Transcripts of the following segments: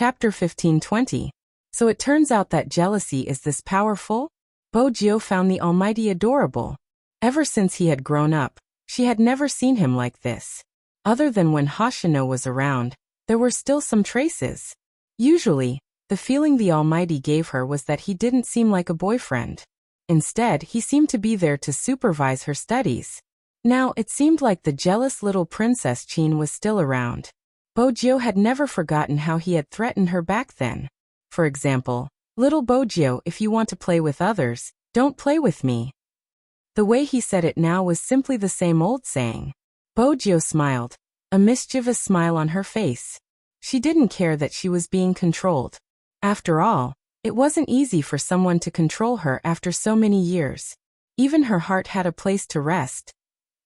Chapter 1520. So it turns out that jealousy is this powerful? Bojio found the Almighty adorable. Ever since he had grown up, she had never seen him like this. Other than when Hoshino was around, there were still some traces. Usually, the feeling the Almighty gave her was that he didn't seem like a boyfriend. Instead, he seemed to be there to supervise her studies. Now, it seemed like the jealous little Princess Chin was still around. Bojio had never forgotten how he had threatened her back then. For example, "Little Bojio, if you want to play with others, don't play with me." The way he said it now was simply the same old saying. Bojio smiled, a mischievous smile on her face. She didn't care that she was being controlled. After all, it wasn't easy for someone to control her after so many years. Even her heart had a place to rest.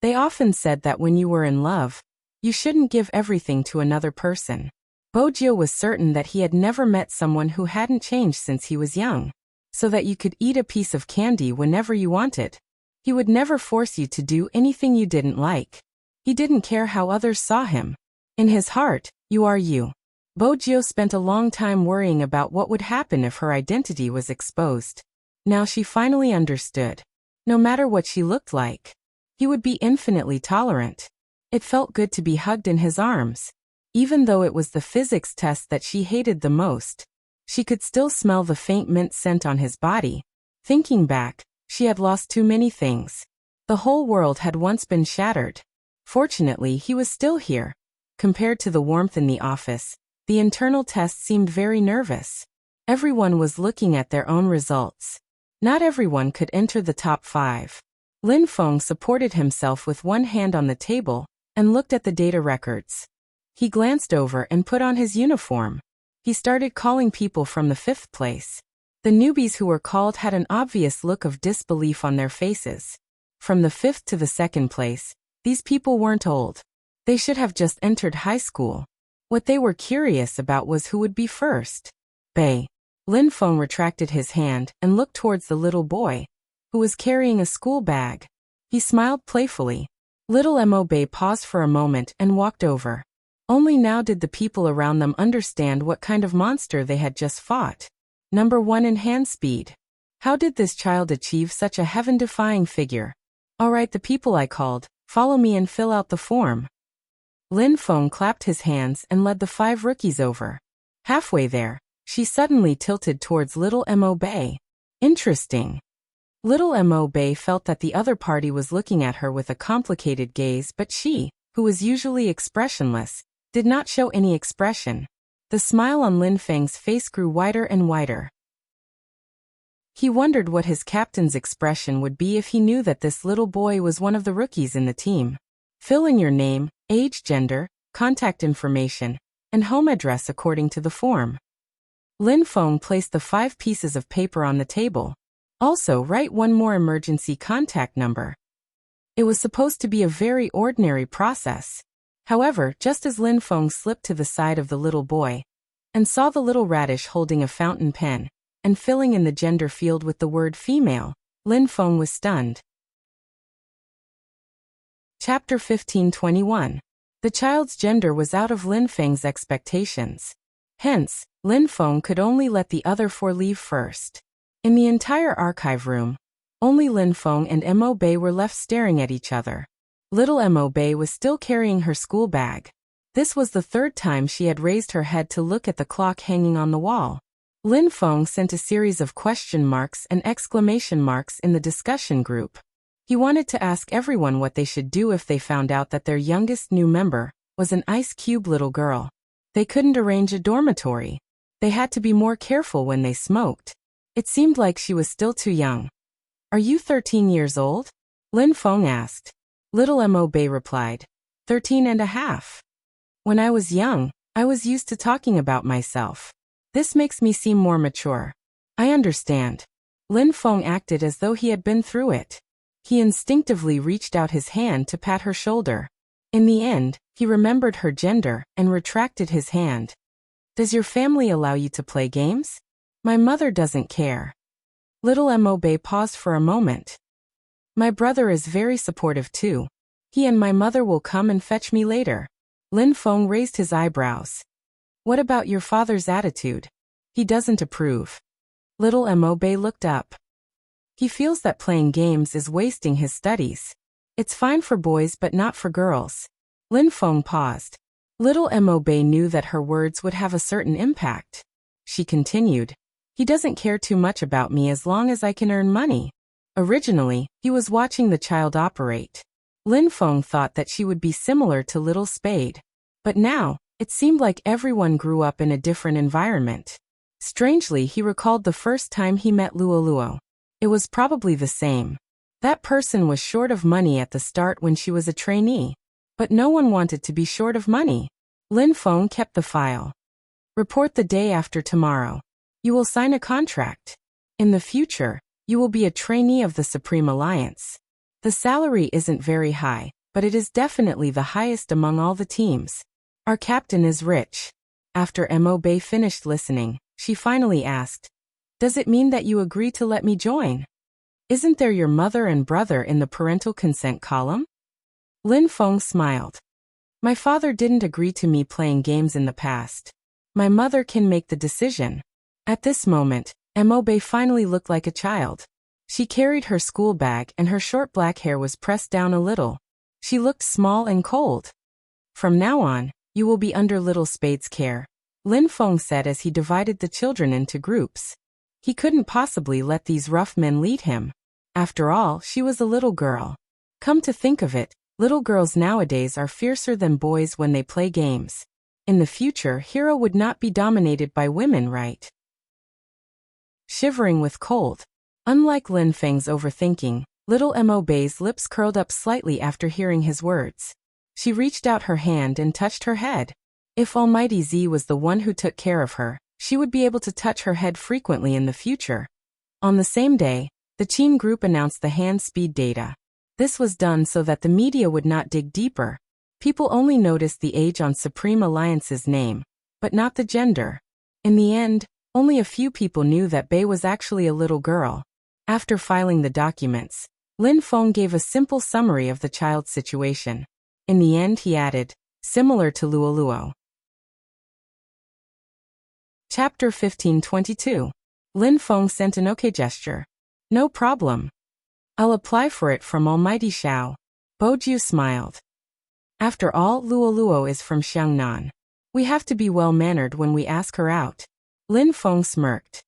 They often said that when you were in love, you shouldn't give everything to another person. Bojio was certain that he had never met someone who hadn't changed since he was young, so that you could eat a piece of candy whenever you wanted. He would never force you to do anything you didn't like. He didn't care how others saw him. In his heart, you are you. Bojio spent a long time worrying about what would happen if her identity was exposed. Now she finally understood. No matter what she looked like, he would be infinitely tolerant. It felt good to be hugged in his arms. Even though it was the physics test that she hated the most, she could still smell the faint mint scent on his body. Thinking back, she had lost too many things. The whole world had once been shattered. Fortunately, he was still here. Compared to the warmth in the office, the internal test seemed very nervous. Everyone was looking at their own results. Not everyone could enter the top 5. Lin Feng supported himself with one hand on the table and looked at the data records. He glanced over and put on his uniform. He started calling people from the 5th place. The newbies who were called had an obvious look of disbelief on their faces. From the 5th to the 2nd place, these people weren't old. They should have just entered high school. What they were curious about was who would be first. Bei. Lin Feng retracted his hand and looked towards the little boy, who was carrying a school bag. He smiled playfully. Little Mo Bei paused for a moment and walked over. Only now did the people around them understand what kind of monster they had just fought. Number 1 in hand speed. How did this child achieve such a heaven-defying figure? All right, the people I called, follow me and fill out the form. Lin Feng clapped his hands and led the 5 rookies over. Halfway there, she suddenly tilted towards little Mo Bei. Interesting. Little Mo Bei felt that the other party was looking at her with a complicated gaze, but she, who was usually expressionless, did not show any expression. The smile on Lin Feng's face grew wider and wider. He wondered what his captain's expression would be if he knew that this little boy was one of the rookies in the team. Fill in your name, age, gender, contact information, and home address according to the form. Lin Feng placed the 5 pieces of paper on the table. Also, write one more emergency contact number. It was supposed to be a very ordinary process. However, just as Lin Feng slipped to the side of the little boy and saw the little radish holding a fountain pen and filling in the gender field with the word female, Lin Feng was stunned. Chapter 1521. The child's gender was out of Lin Feng's expectations. Hence, Lin Feng could only let the other 4 leave first. In the entire archive room, only Lin Feng and Mo Bei were left staring at each other. Little Mo Bei was still carrying her school bag. This was the 3rd time she had raised her head to look at the clock hanging on the wall. Lin Feng sent a series of question marks and exclamation marks in the discussion group. He wanted to ask everyone what they should do if they found out that their youngest new member was an ice cube little girl. They couldn't arrange a dormitory. They had to be more careful when they smoked. It seemed like she was still too young. Are you 13 years old? Lin Feng asked. Little Mo Bei replied, 13 and a half. When I was young, I was used to talking about myself. This makes me seem more mature. I understand. Lin Feng acted as though he had been through it. He instinctively reached out his hand to pat her shoulder. In the end, he remembered her gender and retracted his hand. Does your family allow you to play games? My mother doesn't care. Little Mo Bei paused for a moment. My brother is very supportive too. He and my mother will come and fetch me later. Lin Feng raised his eyebrows. What about your father's attitude? He doesn't approve. Little Mo-bei looked up. He feels that playing games is wasting his studies. It's fine for boys but not for girls. Lin Feng paused. Little Mo-bei knew that her words would have a certain impact. She continued. He doesn't care too much about me as long as I can earn money. Originally, he was watching the child operate. Lin Feng thought that she would be similar to Little Spade. But now, it seemed like everyone grew up in a different environment. Strangely, he recalled the first time he met Luo. It was probably the same. That person was short of money at the start when she was a trainee. But no one wanted to be short of money. Lin Feng kept the file. Report the day after tomorrow. You will sign a contract. In the future, you will be a trainee of the Supreme Alliance. The salary isn't very high, but it is definitely the highest among all the teams. Our captain is rich. After Mo-bei finished listening, she finally asked, Does it mean that you agree to let me join? Isn't there your mother and brother in the parental consent column? Lin Feng smiled. My father didn't agree to me playing games in the past. My mother can make the decision. At this moment, Mo-bei finally looked like a child. She carried her school bag and her short black hair was pressed down a little. She looked small and cold. From now on, you will be under Little Spade's care, Lin Feng said as he divided the children into groups. He couldn't possibly let these rough men lead him. After all, she was a little girl. Come to think of it, little girls nowadays are fiercer than boys when they play games. In the future, Hero would not be dominated by women, right? Shivering with cold. Unlike Lin Feng's overthinking, little Mo-bei's lips curled up slightly after hearing his words. She reached out her hand and touched her head. If Almighty Z was the one who took care of her, she would be able to touch her head frequently in the future. On the same day, the Qin group announced the hand speed data. This was done so that the media would not dig deeper. People only noticed the age on Supreme Alliance's name, but not the gender. In the end, only a few people knew that Bei was actually a little girl. After filing the documents, Lin Feng gave a simple summary of the child's situation. In the end he added, similar to Luo. Chapter 1522. Lin Feng sent an okay gesture. No problem. I'll apply for it from Almighty Xiao. Bojiu smiled. After all, Luo is from Xiangnan. We have to be well-mannered when we ask her out. Lin Feng smirked.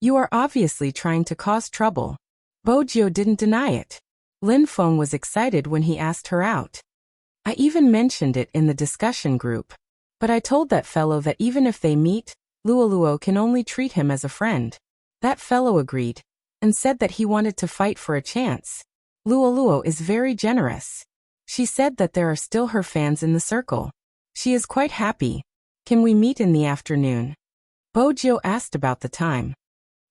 You are obviously trying to cause trouble. Bojiu didn't deny it. Lin Feng was excited when he asked her out. I even mentioned it in the discussion group. But I told that fellow that even if they meet, Luo can only treat him as a friend. That fellow agreed, and said that he wanted to fight for a chance. Luo is very generous. She said that there are still her fans in the circle. She is quite happy. Can we meet in the afternoon? Bojiu asked about the time.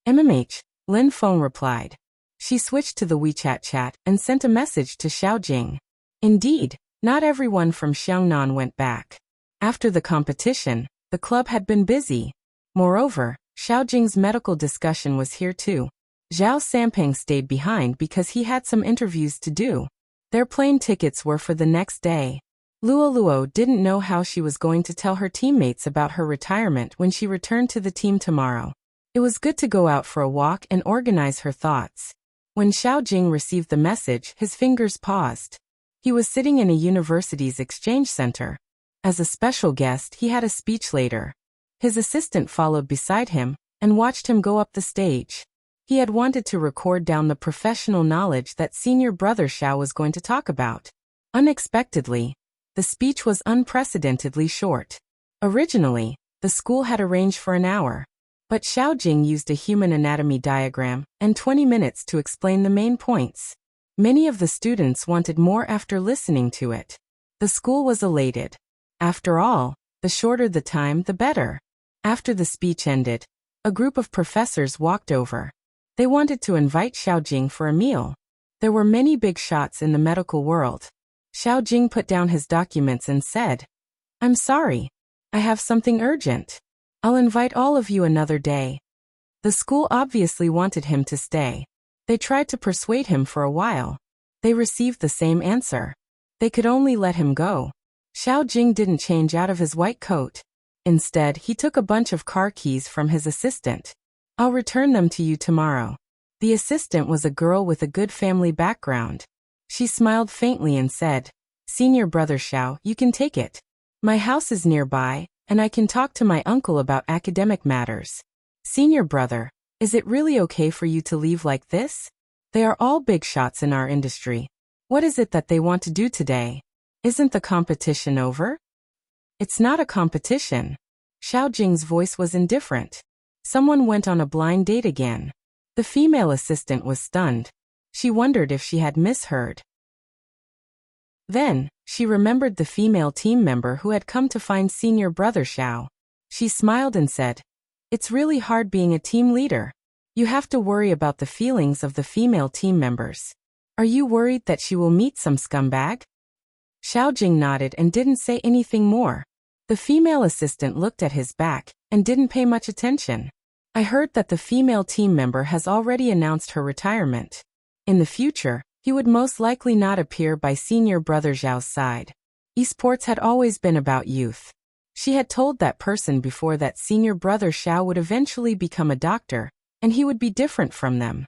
Lin Feng replied. She switched to the WeChat chat and sent a message to Xiaojing. Indeed, not everyone from Xiangnan went back. After the competition, the club had been busy. Moreover, Xiaojing's medical discussion was here too. Zhao Sampeng stayed behind because he had some interviews to do. Their plane tickets were for the next day. Luo didn't know how she was going to tell her teammates about her retirement when she returned to the team tomorrow. It was good to go out for a walk and organize her thoughts. When Xiaojing received the message, his fingers paused. He was sitting in a university's exchange center. As a special guest, he had a speech later. His assistant followed beside him and watched him go up the stage. He had wanted to record down the professional knowledge that senior brother Xiao was going to talk about. Unexpectedly, the speech was unprecedentedly short. Originally, the school had arranged for an hour. But Xiaojing used a human anatomy diagram and 20 minutes to explain the main points. Many of the students wanted more after listening to it. The school was elated. After all, the shorter the time, the better. After the speech ended, a group of professors walked over. They wanted to invite Xiaojing for a meal. There were many big shots in the medical world. Xiaojing put down his documents and said, I'm sorry. I have something urgent. I'll invite all of you another day. The school obviously wanted him to stay. They tried to persuade him for a while. They received the same answer. They could only let him go. Xiaojing didn't change out of his white coat. Instead, he took a bunch of car keys from his assistant. I'll return them to you tomorrow. The assistant was a girl with a good family background. She smiled faintly and said, Senior Brother Xiao, you can take it. My house is nearby, and I can talk to my uncle about academic matters. Senior Brother, is it really okay for you to leave like this? They are all big shots in our industry. What is it that they want to do today? Isn't the competition over? It's not a competition. Xiao Jing's voice was indifferent. Someone went on a blind date again. The female assistant was stunned. She wondered if she had misheard. Then, she remembered the female team member who had come to find Senior Brother Xiao. She smiled and said, It's really hard being a team leader. You have to worry about the feelings of the female team members. Are you worried that she will meet some scumbag? Xiao Jing nodded and didn't say anything more. The female assistant looked at his back and didn't pay much attention. I heard that the female team member has already announced her retirement. In the future, he would most likely not appear by Senior Brother Zhao's side. Esports had always been about youth. She had told that person before that Senior Brother Xiao would eventually become a doctor, and he would be different from them.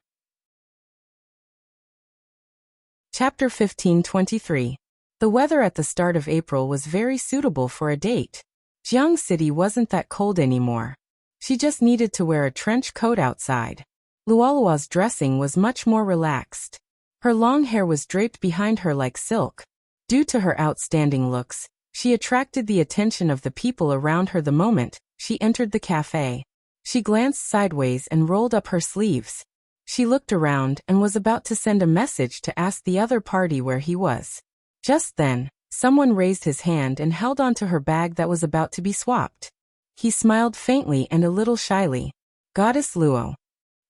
Chapter 15:23. The weather at the start of April was very suitable for a date. Jiang City wasn't that cold anymore. She just needed to wear a trench coat outside. Luolua's dressing was much more relaxed. Her long hair was draped behind her like silk. Due to her outstanding looks, she attracted the attention of the people around her the moment she entered the cafe. She glanced sideways and rolled up her sleeves. She looked around and was about to send a message to ask the other party where he was. Just then, someone raised his hand and held onto her bag that was about to be swapped. He smiled faintly and a little shyly. Goddess Luo.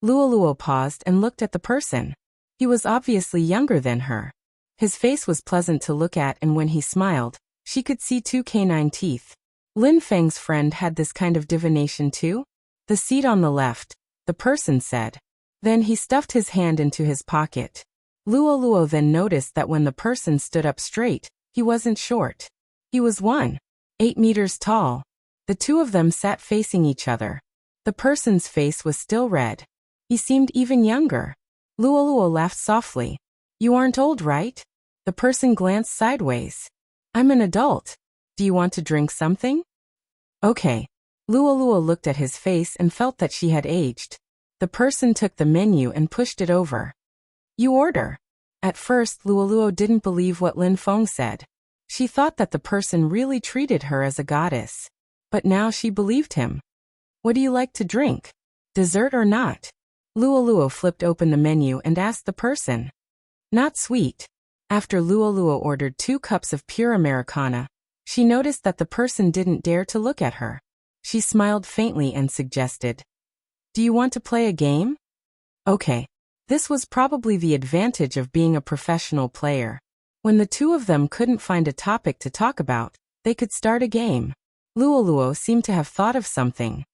Luo paused and looked at the person. He was obviously younger than her. His face was pleasant to look at, and when he smiled, she could see two canine teeth. Lin Feng's friend had this kind of divination too? The seat on the left, the person said. Then he stuffed his hand into his pocket. Luo then noticed that when the person stood up straight, he wasn't short. He was 1.8 meters tall. The two of them sat facing each other. The person's face was still red. He seemed even younger. Luo laughed softly. You aren't old, right? The person glanced sideways. I'm an adult. Do you want to drink something? Okay. Luo looked at his face and felt that she had aged. The person took the menu and pushed it over. You order. At first, Luo didn't believe what Lin Feng said. She thought that the person really treated her as a goddess. But now she believed him. What do you like to drink? Dessert or not? Luo flipped open the menu and asked the person. Not sweet. After Luo ordered 2 cups of pure Americana, she noticed that the person didn't dare to look at her. She smiled faintly and suggested, Do you want to play a game? Okay. This was probably the advantage of being a professional player. When the two of them couldn't find a topic to talk about, they could start a game. Luo seemed to have thought of something.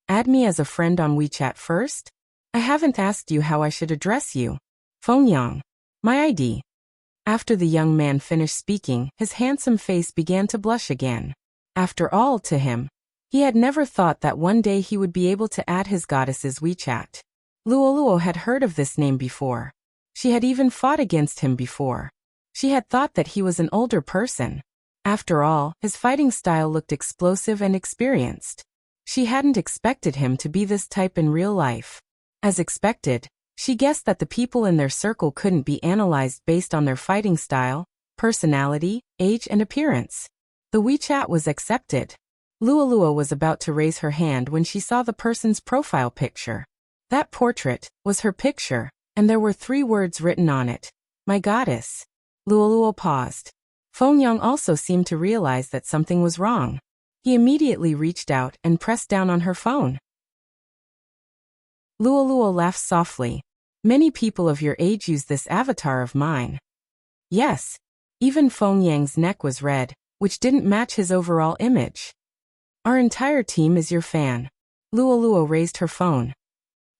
Add me as a friend on WeChat first? I haven't asked you how I should address you. Fengyang. My ID. After the young man finished speaking, his handsome face began to blush again. After all, to him, he had never thought that one day he would be able to add his goddess's WeChat. Luo had heard of this name before. She had even fought against him before. She had thought that he was an older person. After all, his fighting style looked explosive and experienced. She hadn't expected him to be this type in real life. As expected, she guessed that the people in their circle couldn't be analyzed based on their fighting style, personality, age, and appearance. The WeChat was accepted. Luo was about to raise her hand when she saw the person's profile picture. That portrait was her picture, and there were 3 words written on it. My goddess. Luo paused. Fengyang also seemed to realize that something was wrong. He immediately reached out and pressed down on her phone. Luo laughed softly. Many people of your age use this avatar of mine. Yes. Even Fengyang's neck was red, which didn't match his overall image. Our entire team is your fan. Luo raised her phone.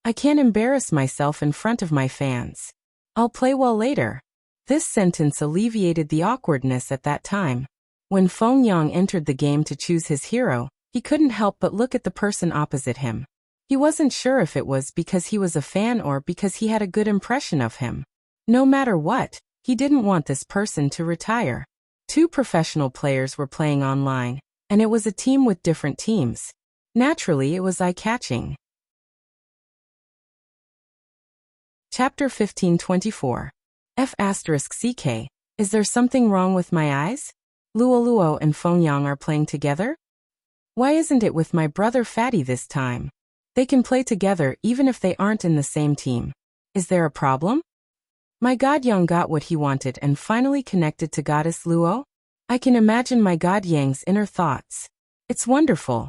I can't embarrass myself in front of my fans. I'll play well later. This sentence alleviated the awkwardness at that time. When Fengyang entered the game to choose his hero, He couldn't help but look at the person opposite him. He wasn't sure if it was because he was a fan or because he had a good impression of him. No matter what, he didn't want this person to retire. Two professional players were playing online, and it was a team with different teams. Naturally, it was eye-catching. Chapter 1524. F***CK. Is there something wrong with my eyes? Luoluo and Fengyang are playing together? Why isn't it with my brother Fatty this time? They can play together even if they aren't in the same team. Is there a problem? My god Yang got what he wanted and finally connected to goddess Luo? I can imagine my god Yang's inner thoughts. It's wonderful.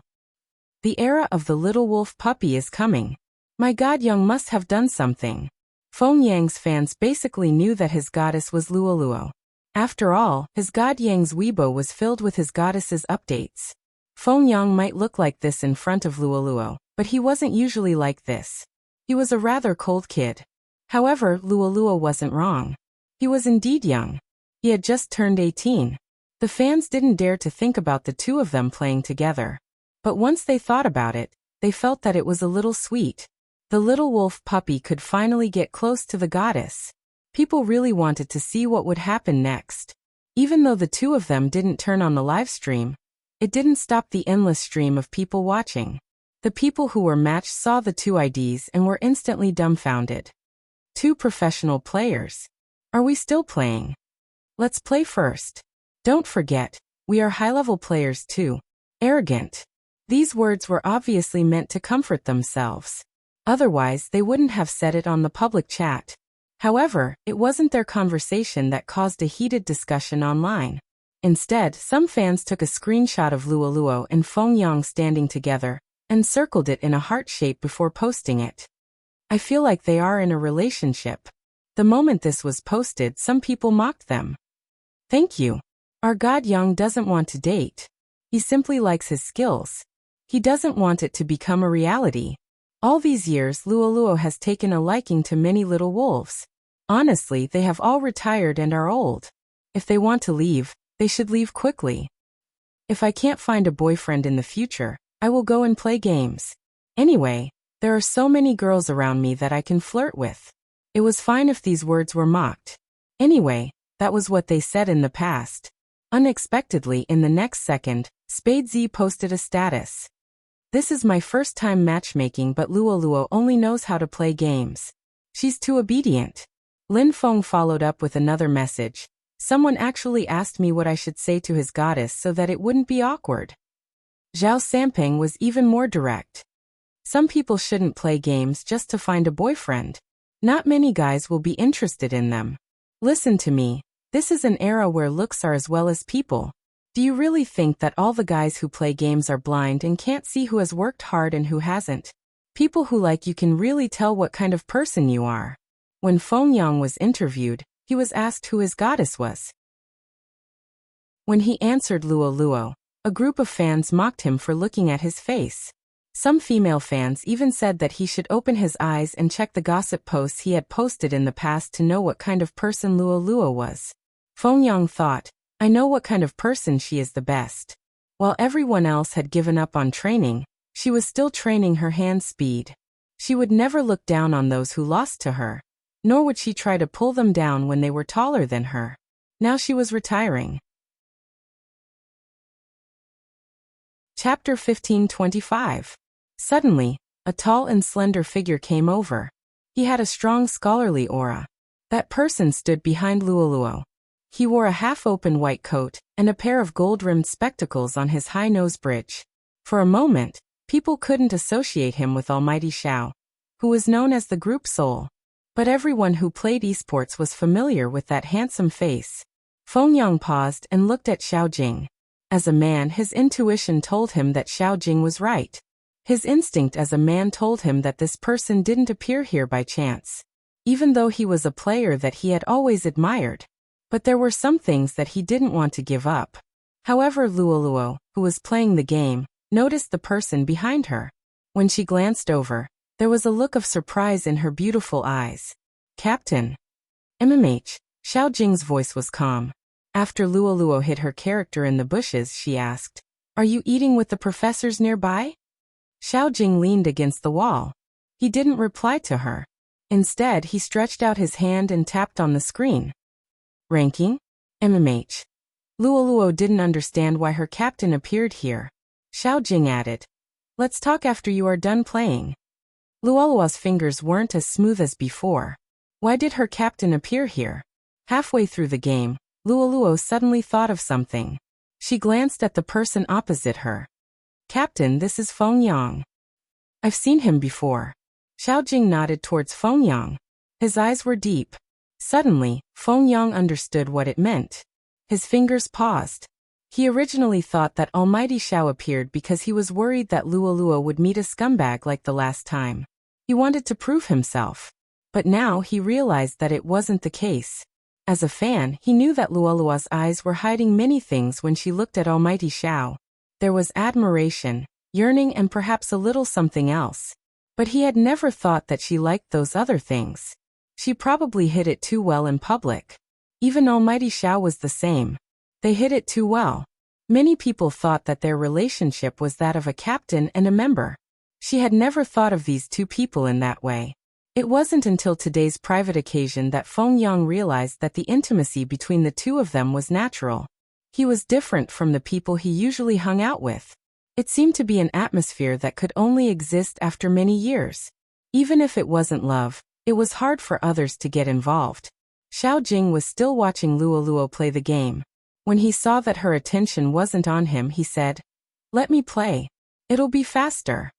The era of the little wolf puppy is coming. My god Yang must have done something. Fengyang's fans basically knew that his goddess was Luoluo. After all, his god Yang's Weibo was filled with his goddess's updates. Fengyang might look like this in front of Luoluo, but he wasn't usually like this. He was a rather cold kid. However, Luoluo wasn't wrong. He was indeed young. He had just turned 18. The fans didn't dare to think about the two of them playing together. But once they thought about it, they felt that it was a little sweet. The little wolf puppy could finally get close to the goddess. People really wanted to see what would happen next. Even though the two of them didn't turn on the live stream, it didn't stop the endless stream of people watching. The people who were matched saw the two IDs and were instantly dumbfounded. Two professional players. Are we still playing? Let's play first. Don't forget, we are high-level players too. Arrogant. These words were obviously meant to comfort themselves. Otherwise, they wouldn't have said it on the public chat. However, it wasn't their conversation that caused a heated discussion online. Instead, some fans took a screenshot of Luoluo and Fengyang standing together and circled it in a heart shape before posting it. I feel like they are in a relationship. The moment this was posted, some people mocked them. Thank you. Our god Yang doesn't want to date. He simply likes his skills. He doesn't want it to become a reality. All these years, Luoluo has taken a liking to many little wolves. Honestly, they have all retired and are old. If they want to leave, they should leave quickly. If I can't find a boyfriend in the future, I will go and play games. Anyway, there are so many girls around me that I can flirt with. It was fine if these words were mocked. Anyway, that was what they said in the past. Unexpectedly, in the next second, Spadez posted a status. This is my first time matchmaking, but Luoluo only knows how to play games. She's too obedient. Lin Feng followed up with another message. Someone actually asked me what I should say to his goddess so that it wouldn't be awkward. Zhao Samping was even more direct. Some people shouldn't play games just to find a boyfriend. Not many guys will be interested in them. Listen to me. This is an era where looks are as well as people. Do you really think that all the guys who play games are blind and can't see who has worked hard and who hasn't? People who like you can really tell what kind of person you are. When Fengyang was interviewed, he was asked who his goddess was. When he answered Luoluo, a group of fans mocked him for looking at his face. Some female fans even said that he should open his eyes and check the gossip posts he had posted in the past to know what kind of person Luoluo was. Fengyang thought, I know what kind of person she is the best. While everyone else had given up on training, she was still training her hand speed. She would never look down on those who lost to her, nor would she try to pull them down when they were taller than her. Now she was retiring. Chapter 1525. Suddenly, a tall and slender figure came over. He had a strong scholarly aura. That person stood behind Luoluo. He wore a half-open white coat and a pair of gold-rimmed spectacles on his high nose bridge. For a moment, people couldn't associate him with Almighty Xiao, who was known as the group soul. But everyone who played esports was familiar with that handsome face. Fengyang paused and looked at Xiao Jing. As a man, his intuition told him that Xiao Jing was right. His instinct as a man told him that this person didn't appear here by chance, even though he was a player that he had always admired. But there were some things that he didn't want to give up. However, Luoluo, who was playing the game, noticed the person behind her. When she glanced over, there was a look of surprise in her beautiful eyes. Captain. MMH, Xiao Jing's voice was calm. After Luoluo hid her character in the bushes, she asked, Are you eating with the professors nearby? Xiao Jing leaned against the wall. He didn't reply to her. Instead, he stretched out his hand and tapped on the screen. Ranking? MMH. Luoluo didn't understand why her captain appeared here. Xiao Jing added, "Let's talk after you are done playing." Luoluo's fingers weren't as smooth as before. Why did her captain appear here? Halfway through the game, Luoluo suddenly thought of something. She glanced at the person opposite her. "Captain, this is Feng Yang." "I've seen him before." Xiao Jing nodded towards Feng Yang. His eyes were deep. Suddenly, Feng Yang understood what it meant. His fingers paused. He originally thought that Almighty Xiao appeared because he was worried that Luoluo would meet a scumbag like the last time. He wanted to prove himself. But now he realized that it wasn't the case. As a fan, he knew that Luoluo's eyes were hiding many things when she looked at Almighty Xiao. There was admiration, yearning, and perhaps a little something else. But he had never thought that she liked those other things. She probably hid it too well in public. Even Almighty Xiao was the same. They hid it too well. Many people thought that their relationship was that of a captain and a member. She had never thought of these two people in that way. It wasn't until today's private occasion that Feng Yang realized that the intimacy between the two of them was natural. He was different from the people he usually hung out with. It seemed to be an atmosphere that could only exist after many years. Even if it wasn't love, it was hard for others to get involved. Xiao Jing was still watching Luoluo play the game. When he saw that her attention wasn't on him, he said, "Let me play. It'll be faster."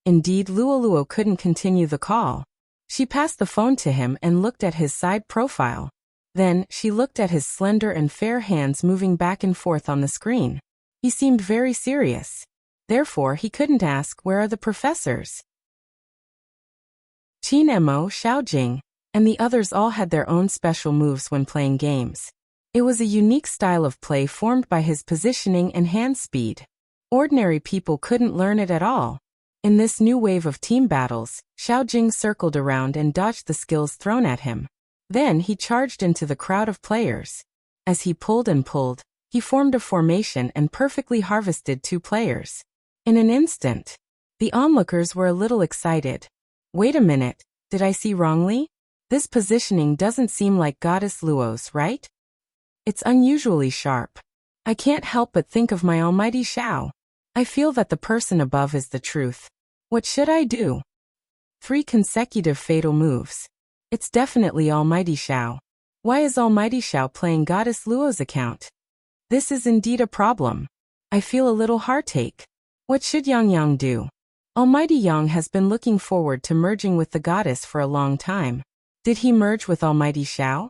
Indeed, Luoluo couldn't continue the call. She passed the phone to him and looked at his side profile. Then, she looked at his slender and fair hands moving back and forth on the screen. He seemed very serious. Therefore, he couldn't ask, "Where are the professors?" Qin Mo, Xiao Jing, and the others all had their own special moves when playing games. It was a unique style of play formed by his positioning and hand speed. Ordinary people couldn't learn it at all. In this new wave of team battles, Xiao Jing circled around and dodged the skills thrown at him. Then he charged into the crowd of players. As he pulled and pulled, he formed a formation and perfectly harvested two players. In an instant, the onlookers were a little excited. "Wait a minute, did I see wrongly? This positioning doesn't seem like Goddess Luo's, right? It's unusually sharp. I can't help but think of my Almighty Xiao. I feel that the person above is the truth. What should I do?" 3 consecutive fatal moves. It's definitely Almighty Xiao. Why is Almighty Xiao playing Goddess Luo's account? This is indeed a problem. I feel a little heartache. What should Yang do? Almighty Yang has been looking forward to merging with the goddess for a long time. Did he merge with Almighty Xiao?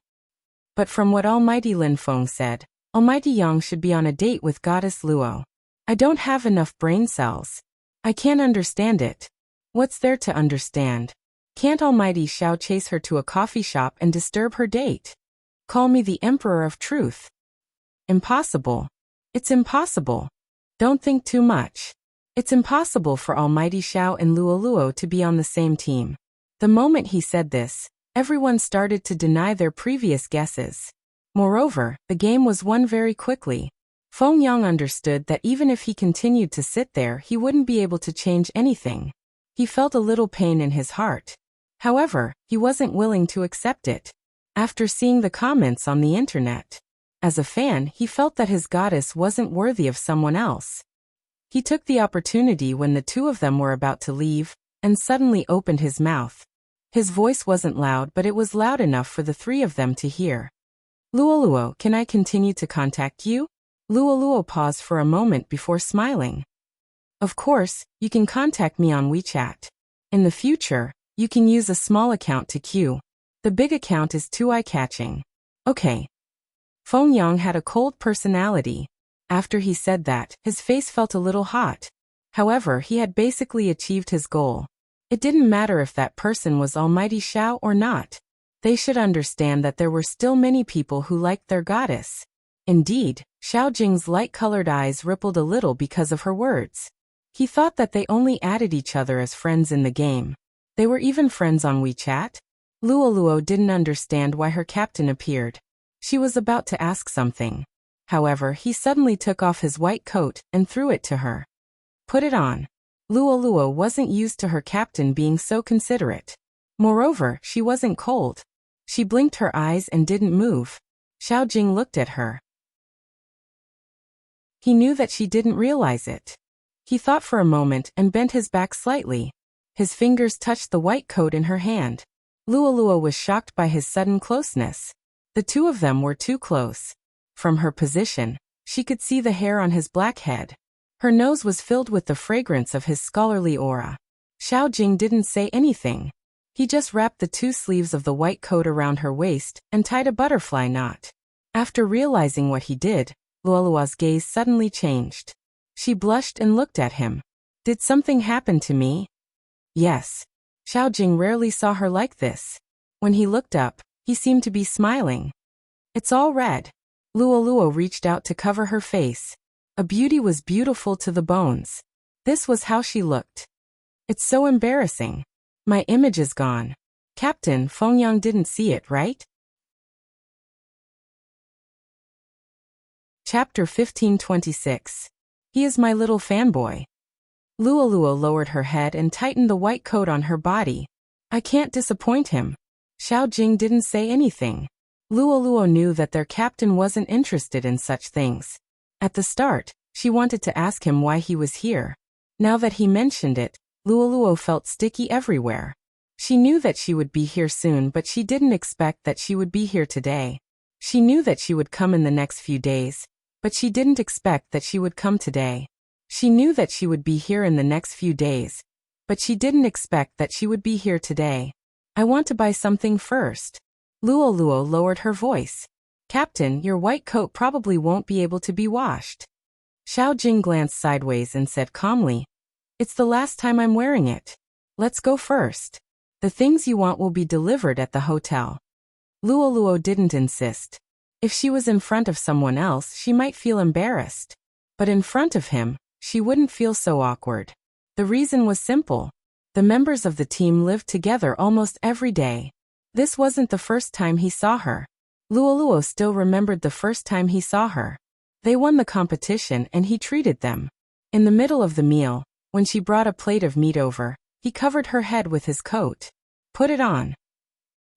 But from what Almighty Lin Feng said, Almighty Yang should be on a date with Goddess Luo. I don't have enough brain cells. I can't understand it. What's there to understand? Can't Almighty Xiao chase her to a coffee shop and disturb her date? Call me the Emperor of Truth. Impossible. It's impossible. Don't think too much. It's impossible for Almighty Xiao and Luoluo to be on the same team. The moment he said this, everyone started to deny their previous guesses. Moreover, the game was won very quickly. Feng Yang understood that even if he continued to sit there, he wouldn't be able to change anything. He felt a little pain in his heart. However, he wasn't willing to accept it. After seeing the comments on the internet, as a fan, he felt that his goddess wasn't worthy of someone else. He took the opportunity when the two of them were about to leave, and suddenly opened his mouth. His voice wasn't loud, but it was loud enough for the three of them to hear. "Luoluo, can I continue to contact you?" Luoluo paused for a moment before smiling. "Of course, you can contact me on WeChat. In the future, you can use a small account to queue. The big account is too eye-catching." "Okay." Feng Yang had a cold personality. After he said that, his face felt a little hot. However, he had basically achieved his goal. It didn't matter if that person was Almighty Xiao or not. They should understand that there were still many people who liked their goddess. Indeed, Xiao Jing's light-colored eyes rippled a little because of her words. He thought that they only added each other as friends in the game. They were even friends on WeChat. Luoluo didn't understand why her captain appeared. She was about to ask something. However, he suddenly took off his white coat and threw it to her. Put it on. Luo wasn't used to her captain being so considerate. Moreover, she wasn't cold. She blinked her eyes and didn't move. Xiao Jing looked at her. He knew that she didn't realize it. He thought for a moment and bent his back slightly. His fingers touched the white coat in her hand. Luo was shocked by his sudden closeness. The two of them were too close. From her position, she could see the hair on his black head. Her nose was filled with the fragrance of his scholarly aura. Xiao Jing didn't say anything. He just wrapped the two sleeves of the white coat around her waist and tied a butterfly knot. After realizing what he did, Luo's gaze suddenly changed. She blushed and looked at him. Did something happen to me? Yes. Xiao Jing rarely saw her like this. When he looked up, he seemed to be smiling. It's all red. Luo reached out to cover her face. A beauty was beautiful to the bones. This was how she looked. It's so embarrassing. My image is gone. Captain Fengyang didn't see it, right? Chapter 1526. He is my little fanboy. Luo lowered her head and tightened the white coat on her body. I can't disappoint him. Xiao Jing didn't say anything. Luo knew that their captain wasn't interested in such things. At the start, she wanted to ask him why he was here. Now that he mentioned it, Luo felt sticky everywhere. She knew that she would be here soon, but she didn't expect that she would be here today. She knew that she would come in the next few days, but she didn't expect that she would come today. She knew that she would be here in the next few days, but she didn't expect that she would be here today. I want to buy something first. Luo lowered her voice. Captain, your white coat probably won't be able to be washed. Xiao Jing glanced sideways and said calmly, It's the last time I'm wearing it. Let's go first. The things you want will be delivered at the hotel. Luo didn't insist. If she was in front of someone else, she might feel embarrassed. But in front of him, she wouldn't feel so awkward. The reason was simple. The members of the team lived together almost every day. This wasn't the first time he saw her. Luo still remembered the first time he saw her. They won the competition and he treated them. In the middle of the meal, when she brought a plate of meat over, he covered her head with his coat. Put it on.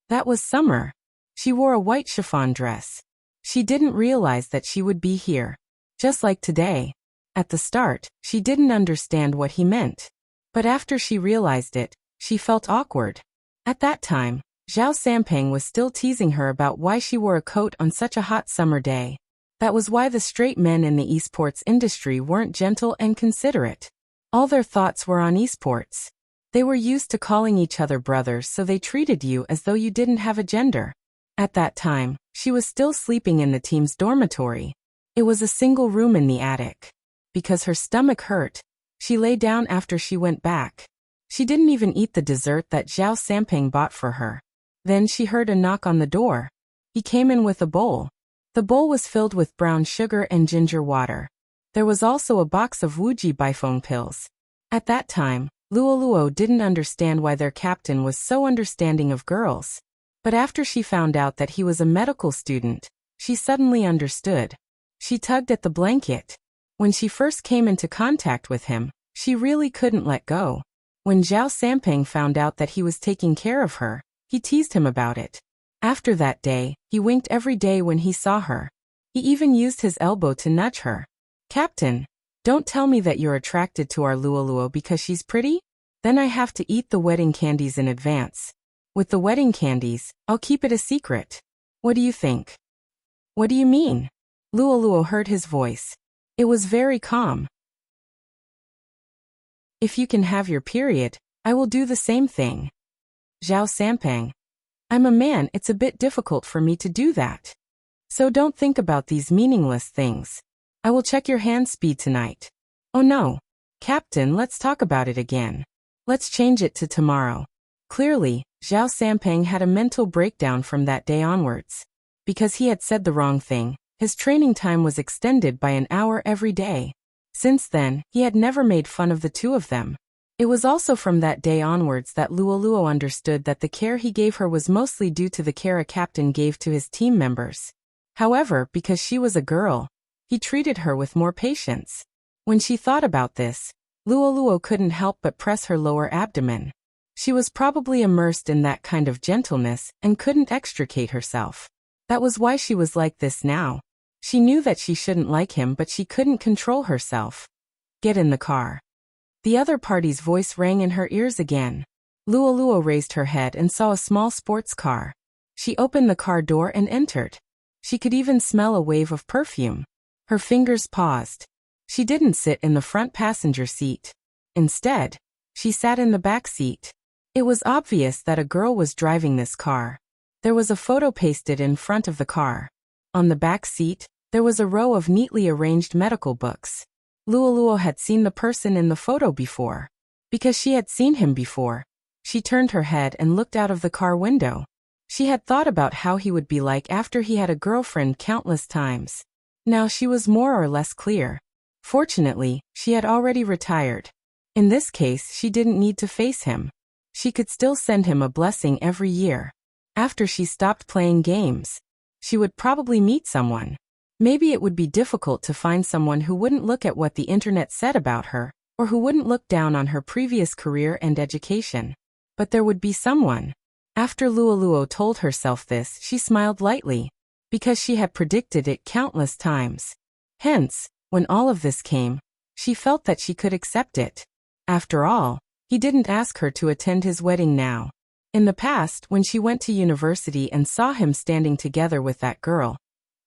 That was summer. She wore a white chiffon dress. She didn't realize that she would be here. Just like today. At the start, she didn't understand what he meant. But after she realized it, she felt awkward. At that time, Zhao Sampang was still teasing her about why she wore a coat on such a hot summer day. That was why the straight men in the esports industry weren't gentle and considerate. All their thoughts were on esports. They were used to calling each other brothers, so they treated you as though you didn't have a gender. At that time, she was still sleeping in the team's dormitory. It was a single room in the attic. Because her stomach hurt, she lay down after she went back. She didn't even eat the dessert that Zhao Sampang bought for her. Then she heard a knock on the door. He came in with a bowl. The bowl was filled with brown sugar and ginger water. There was also a box of Wuji Bifeng pills. At that time, Luo didn't understand why their captain was so understanding of girls. But after she found out that he was a medical student, she suddenly understood. She tugged at the blanket. When she first came into contact with him, she really couldn't let go. When Zhao Sampang found out that he was taking care of her, he teased him about it. After that day, he winked every day when he saw her. He even used his elbow to nudge her. Captain, don't tell me that you're attracted to our Luo because she's pretty? Then I have to eat the wedding candies in advance. With the wedding candies, I'll keep it a secret. What do you think? What do you mean? Luo heard his voice. It was very calm. If you can have your period, I will do the same thing. Zhao Sampang. I'm a man, it's a bit difficult for me to do that. So don't think about these meaningless things. I will check your hand speed tonight. Oh no. Captain, let's talk about it again. Let's change it to tomorrow. Clearly, Zhao Sampang had a mental breakdown from that day onwards. Because he had said the wrong thing, his training time was extended by an hour every day. Since then, he had never made fun of the two of them. It was also from that day onwards that Luo understood that the care he gave her was mostly due to the care a captain gave to his team members. However, because she was a girl, He treated her with more patience. When she thought about this, Luoluo couldn't help but press her lower abdomen. She was probably immersed in that kind of gentleness and couldn't extricate herself. That was why she was like this now. She knew that she shouldn't like him, but she couldn't control herself. Get in the car. The other party's voice rang in her ears again. Luoluo raised her head and saw a small sports car. She opened the car door and entered. She could even smell a wave of perfume. Her fingers paused. She didn't sit in the front passenger seat. Instead, she sat in the back seat. It was obvious that a girl was driving this car. There was a photo pasted in front of the car. On the back seat, there was a row of neatly arranged medical books. Luoluo had seen the person in the photo before. Because she had seen him before, she turned her head and looked out of the car window. She had thought about how he would be like after he had a girlfriend countless times. Now she was more or less clear. Fortunately, she had already retired. In this case, she didn't need to face him. She could still send him a blessing every year. After she stopped playing games, she would probably meet someone. Maybe it would be difficult to find someone who wouldn't look at what the internet said about her, or who wouldn't look down on her previous career and education. But there would be someone. After Luoluo told herself this, she smiled lightly, because she had predicted it countless times. Hence, when all of this came, she felt that she could accept it. After all, he didn't ask her to attend his wedding now. In the past, when she went to university and saw him standing together with that girl,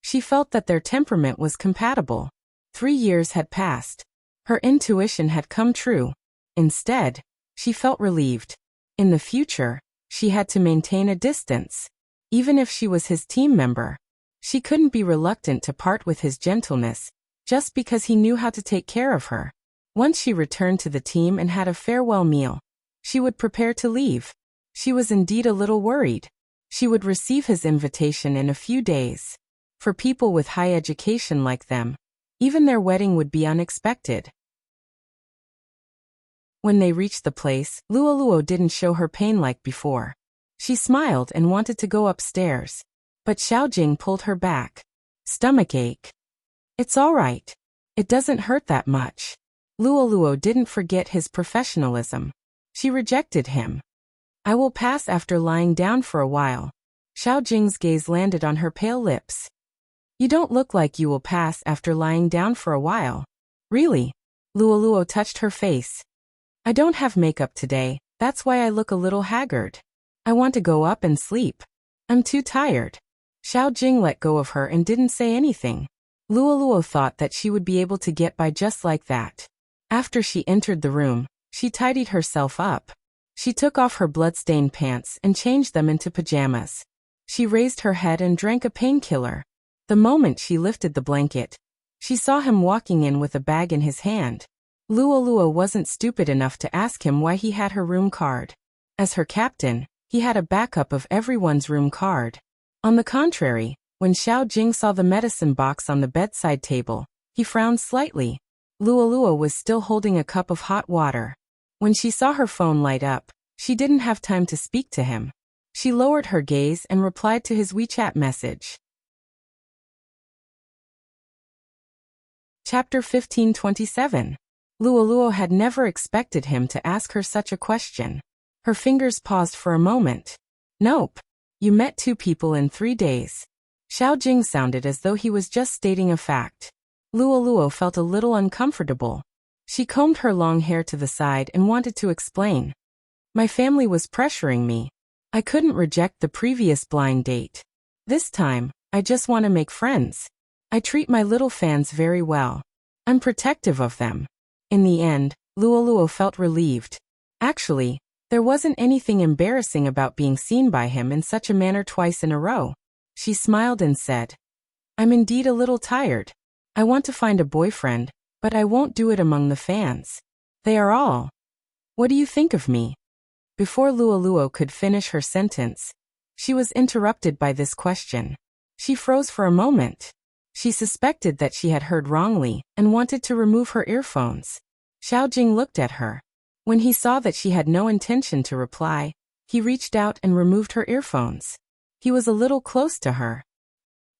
she felt that their temperament was compatible. 3 years had passed. Her intuition had come true. Instead, she felt relieved. In the future, she had to maintain a distance. Even if she was his team member, she couldn't be reluctant to part with his gentleness, just because he knew how to take care of her. Once she returned to the team and had a farewell meal, she would prepare to leave. She was indeed a little worried. She would receive his invitation in a few days. For people with high education like them, even their wedding would be unexpected. When they reached the place, Luoluo didn't show her pain like before. She smiled and wanted to go upstairs. But Xiaojing pulled her back. Stomachache. It's all right. It doesn't hurt that much. Luoluo didn't forget his professionalism. She rejected him. I will pass after lying down for a while. Xiaojing's gaze landed on her pale lips. You don't look like you will pass after lying down for a while. Really? Luoluo touched her face. I don't have makeup today, that's why I look a little haggard. I want to go up and sleep. I'm too tired. Xiaojing let go of her and didn't say anything. Luoluo thought that she would be able to get by just like that. After she entered the room, she tidied herself up. She took off her blood-stained pants and changed them into pajamas. She raised her head and drank a painkiller. The moment she lifted the blanket, she saw him walking in with a bag in his hand. Luoluo wasn't stupid enough to ask him why he had her room card. As her captain, he had a backup of everyone's room card. On the contrary, when Xiaojing saw the medicine box on the bedside table, he frowned slightly. Luoluo was still holding a cup of hot water. When she saw her phone light up, she didn't have time to speak to him. She lowered her gaze and replied to his WeChat message. Chapter 1527. Luoluo had never expected him to ask her such a question. Her fingers paused for a moment. Nope. You met 2 people in 3 days. Xiaojing sounded as though he was just stating a fact. Luoluo felt a little uncomfortable. She combed her long hair to the side and wanted to explain. My family was pressuring me. I couldn't reject the previous blind date. This time, I just want to make friends. I treat my little fans very well. I'm protective of them. In the end, Luoluo felt relieved. Actually, there wasn't anything embarrassing about being seen by him in such a manner twice in a row. She smiled and said, I'm indeed a little tired. I want to find a boyfriend, but I won't do it among the fans. They are all. What do you think of me? Before Luoluo could finish her sentence, she was interrupted by this question. She froze for a moment. She suspected that she had heard wrongly and wanted to remove her earphones. Xiaojing looked at her. When he saw that she had no intention to reply, he reached out and removed her earphones. He was a little close to her.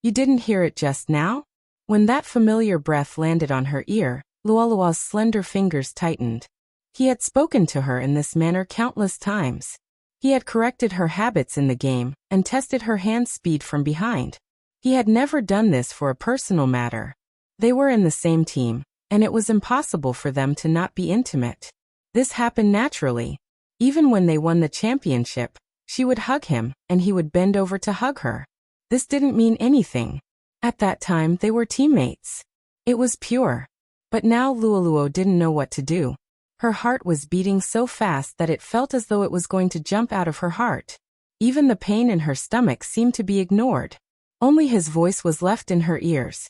You didn't hear it just now? When that familiar breath landed on her ear, Luolua's slender fingers tightened. He had spoken to her in this manner countless times. He had corrected her habits in the game and tested her hand speed from behind. He had never done this for a personal matter. They were in the same team, and it was impossible for them to not be intimate. This happened naturally. Even when they won the championship, she would hug him, and he would bend over to hug her. This didn't mean anything. At that time, they were teammates. It was pure. But now Luoluo didn't know what to do. Her heart was beating so fast that it felt as though it was going to jump out of her heart. Even the pain in her stomach seemed to be ignored. Only his voice was left in her ears.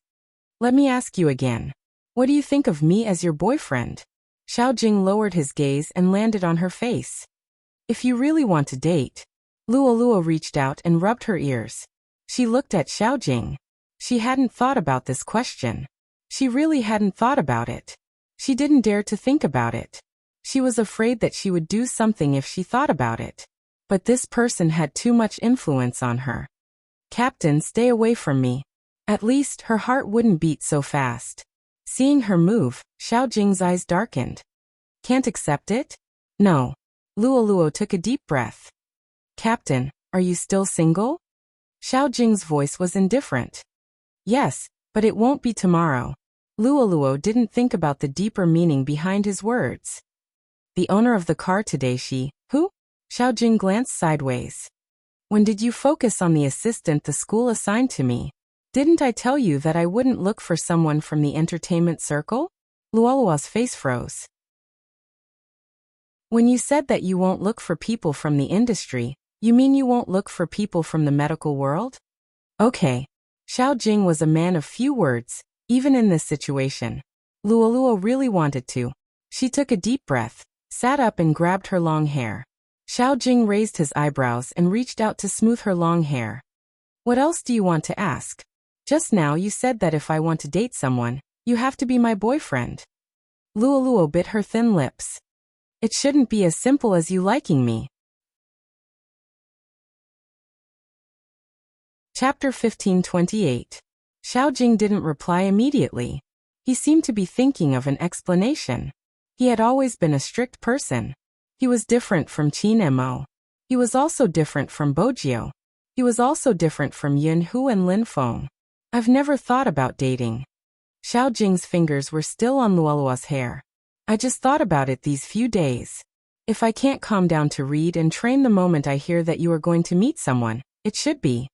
Let me ask you again. What do you think of me as your boyfriend? Xiaojing lowered his gaze and landed on her face. If you really want to date. Luoluo reached out and rubbed her ears. She looked at Xiaojing. She hadn't thought about this question. She really hadn't thought about it. She didn't dare to think about it. She was afraid that she would do something if she thought about it. But this person had too much influence on her. Captain, stay away from me. At least her heart wouldn't beat so fast. Seeing her move, Xiaojing's eyes darkened. Can't accept it? No. Luoluo took a deep breath. Captain, are you still single? Xiaojing's voice was indifferent. Yes, but it won't be tomorrow. Luoluo didn't think about the deeper meaning behind his words. The owner of the car today, who? Xiaojing glanced sideways. When did you focus on the assistant the school assigned to me? Didn't I tell you that I wouldn't look for someone from the entertainment circle? Luoluo's face froze. When you said that you won't look for people from the industry, you mean you won't look for people from the medical world? Okay. Xiaojing was a man of few words, even in this situation. Luoluo really wanted to. She took a deep breath, sat up and grabbed her long hair. Xiaojing raised his eyebrows and reached out to smooth her long hair. What else do you want to ask? Just now you said that if I want to date someone, you have to be my boyfriend. Luoluo bit her thin lips. It shouldn't be as simple as you liking me. Chapter 1528. Xiaojing didn't reply immediately. He seemed to be thinking of an explanation. He had always been a strict person. He was different from Qin Mo. He was also different from Bojio. He was also different from Yun Hu and Lin Feng. I've never thought about dating. Xiaojing's fingers were still on Luoluo's hair. I just thought about it these few days. If I can't calm down to read and train the moment I hear that you are going to meet someone, it should be.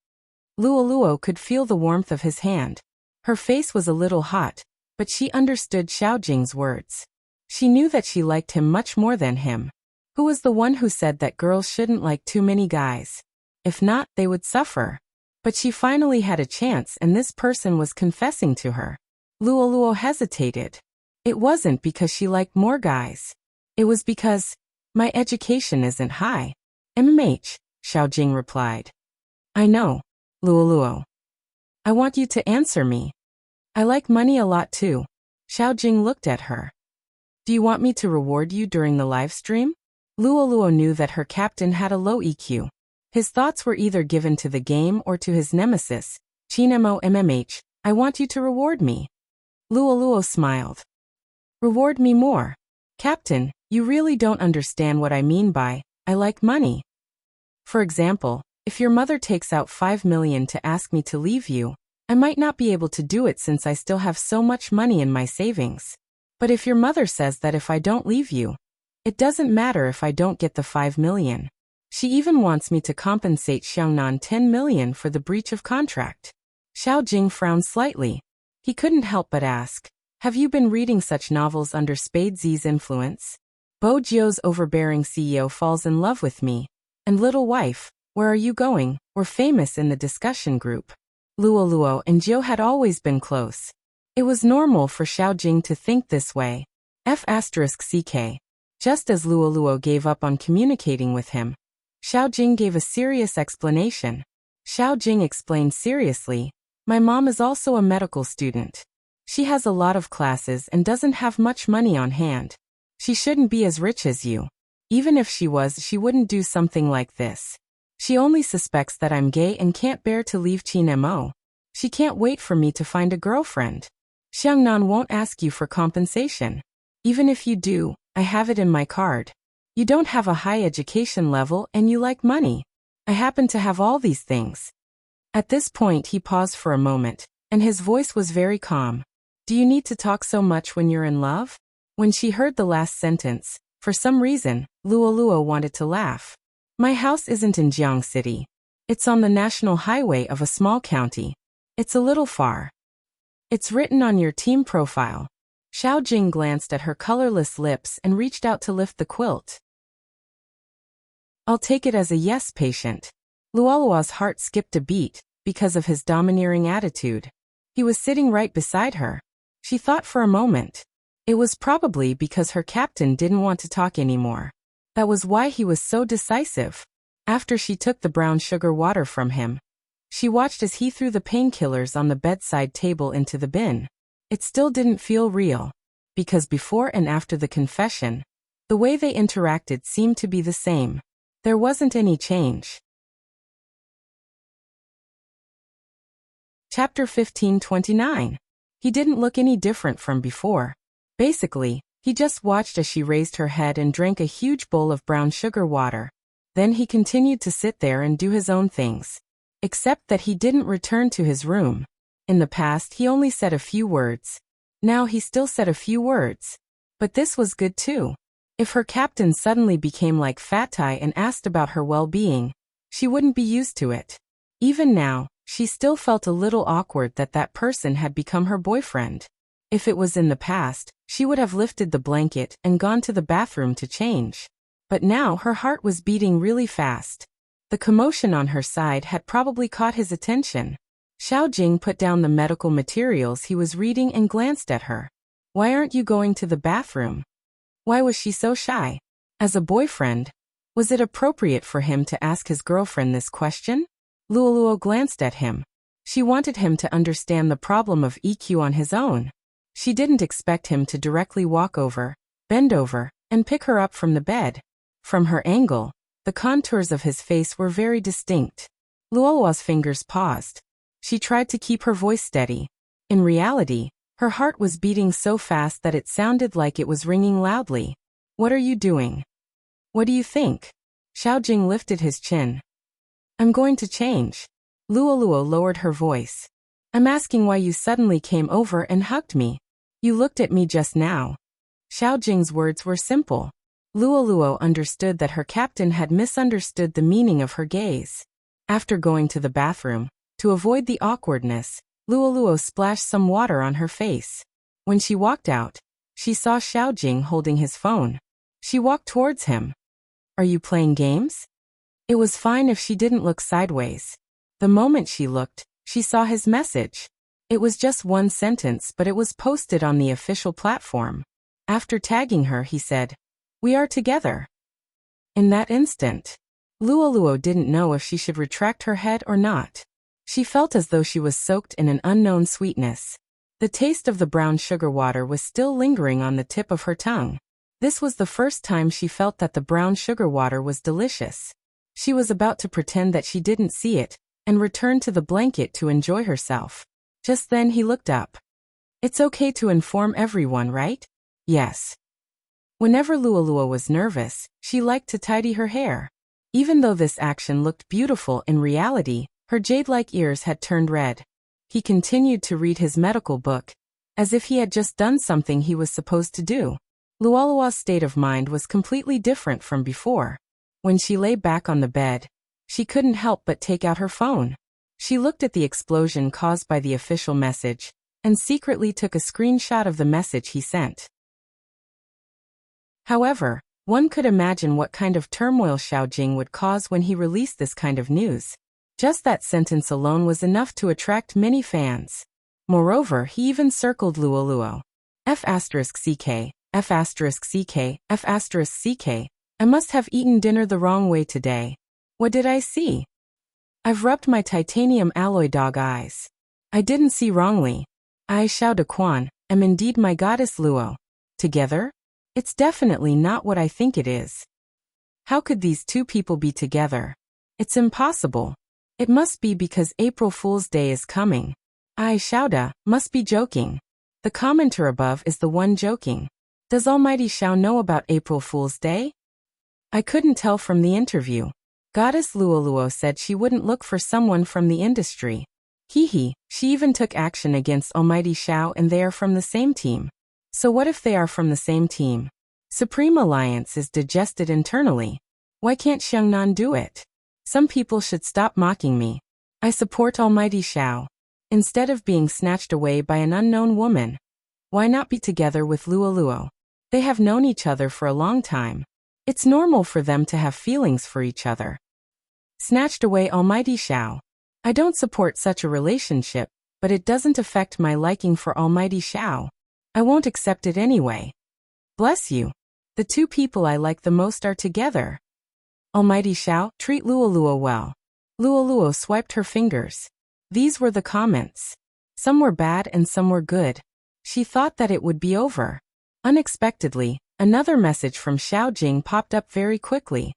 Luoluo could feel the warmth of his hand. Her face was a little hot, but she understood Xiaojing's words. She knew that she liked him much more than him. Who was the one who said that girls shouldn't like too many guys? If not, they would suffer. But she finally had a chance and this person was confessing to her. Luoluo hesitated. It wasn't because she liked more guys. It was because, my education isn't high. MMH, Xiaojing replied. I know, Luoluo. I want you to answer me. I like money a lot too. Xiaojing looked at her. Do you want me to reward you during the live stream? Luoluo knew that her captain had a low EQ. His thoughts were either given to the game or to his nemesis, Qin MMH. I want you to reward me. Luoluo smiled. Reward me more. Captain, you really don't understand what I mean by, I like money. For example, if your mother takes out 5 million to ask me to leave you, I might not be able to do it since I still have so much money in my savings. But if your mother says that if I don't leave you, it doesn't matter if I don't get the 5 million. She even wants me to compensate Xiangnan 10 million for the breach of contract. Xiaojing frowned slightly. He couldn't help but ask, have you been reading such novels under Spade Z's influence? Bojio's overbearing CEO falls in love with me. And Little Wife, Where Are You Going? Were famous in the discussion group. Luoluo and Jiu had always been close. It was normal for Xiaojing to think this way. F***ck. Just as Luoluo gave up on communicating with him, Xiaojing gave a serious explanation. Xiaojing explained seriously, my mom is also a medical student. She has a lot of classes and doesn't have much money on hand. She shouldn't be as rich as you. Even if she was, she wouldn't do something like this. She only suspects that I'm gay and can't bear to leave Qin Mo. She can't wait for me to find a girlfriend. Xiangnan won't ask you for compensation. Even if you do, I have it in my card. You don't have a high education level and you like money. I happen to have all these things. At this point he paused for a moment, and his voice was very calm. Do you need to talk so much when you're in love? When she heard the last sentence, for some reason, Luoluo wanted to laugh. My house isn't in Jiang City. It's on the national highway of a small county. It's a little far. It's written on your team profile. Xiao Jing glanced at her colorless lips and reached out to lift the quilt. I'll take it as a yes, patient. Luoluo's heart skipped a beat because of his domineering attitude. He was sitting right beside her. She thought for a moment. It was probably because her captain didn't want to talk anymore. That was why he was so decisive. After she took the brown sugar water from him, she watched as he threw the painkillers on the bedside table into the bin. It still didn't feel real, because before and after the confession, the way they interacted seemed to be the same. There wasn't any change. Chapter 15:29. He didn't look any different from before. Basically, he just watched as she raised her head and drank a huge bowl of brown sugar water. Then he continued to sit there and do his own things. Except that he didn't return to his room. In the past he only said a few words. Now he still said a few words. But this was good too. If her captain suddenly became like Fatai and asked about her well-being, she wouldn't be used to it. Even now, she still felt a little awkward that that person had become her boyfriend. If it was in the past, she would have lifted the blanket and gone to the bathroom to change. But now her heart was beating really fast. The commotion on her side had probably caught his attention. Xiao Jing put down the medical materials he was reading and glanced at her. Why aren't you going to the bathroom? Why was she so shy? As a boyfriend, was it appropriate for him to ask his girlfriend this question? Luoluo glanced at him. She wanted him to understand the problem of EQ on his own. She didn't expect him to directly walk over, bend over, and pick her up from the bed. From her angle, the contours of his face were very distinct. Luoluo's fingers paused. She tried to keep her voice steady. In reality, her heart was beating so fast that it sounded like it was ringing loudly. What are you doing? What do you think? Xiao Jing lifted his chin. I'm going to change. Luoluo lowered her voice. I'm asking why you suddenly came over and hugged me. You looked at me just now. Xiao Jing's words were simple. Luoluo understood that her captain had misunderstood the meaning of her gaze. After going to the bathroom, to avoid the awkwardness, Luoluo splashed some water on her face. When she walked out, she saw Xiao Jing holding his phone. She walked towards him. Are you playing games? It was fine if she didn't look sideways. The moment she looked, she saw his message. It was just one sentence, but it was posted on the official platform. After tagging her, he said, "We are together." In that instant, Luoluo didn't know if she should retract her head or not. She felt as though she was soaked in an unknown sweetness. The taste of the brown sugar water was still lingering on the tip of her tongue. This was the first time she felt that the brown sugar water was delicious. She was about to pretend that she didn't see it, and return to the blanket to enjoy herself. Just then he looked up. It's okay to inform everyone, right? Yes. Whenever Luoluo was nervous, she liked to tidy her hair. Even though this action looked beautiful in reality, her jade-like ears had turned red. He continued to read his medical book, as if he had just done something he was supposed to do. Luoluo's state of mind was completely different from before. When she lay back on the bed, she couldn't help but take out her phone. She looked at the explosion caused by the official message, and secretly took a screenshot of the message he sent. However, one could imagine what kind of turmoil Xiao Jing would cause when he released this kind of news. Just that sentence alone was enough to attract many fans. Moreover, he even circled Luoluo. F*CK, F*CK, F*CK. I must have eaten dinner the wrong way today. What did I see? I've rubbed my titanium alloy dog eyes. I didn't see wrongly. I, Xiao De Quan, am indeed my goddess Luo. Together? It's definitely not what I think it is. How could these two people be together? It's impossible. It must be because April Fool's Day is coming. I Xiaoda, must be joking. The commenter above is the one joking. Does Almighty Xiao know about April Fool's Day? I couldn't tell from the interview. Goddess Luoluo said she wouldn't look for someone from the industry. Hee, she even took action against Almighty Xiao and they are from the same team. So what if they are from the same team? Supreme Alliance is digested internally. Why can't Xiangnan do it? Some people should stop mocking me. I support Almighty Xiao. Instead of being snatched away by an unknown woman, why not be together with Luoluo? They have known each other for a long time. It's normal for them to have feelings for each other. Snatched away Almighty Xiao. I don't support such a relationship, but it doesn't affect my liking for Almighty Xiao. I won't accept it anyway. Bless you. The two people I like the most are together. Almighty Xiao, treat Luoluo well. Luoluo swiped her fingers. These were the comments. Some were bad and some were good. She thought that it would be over. Unexpectedly, another message from Xiao Jing popped up very quickly.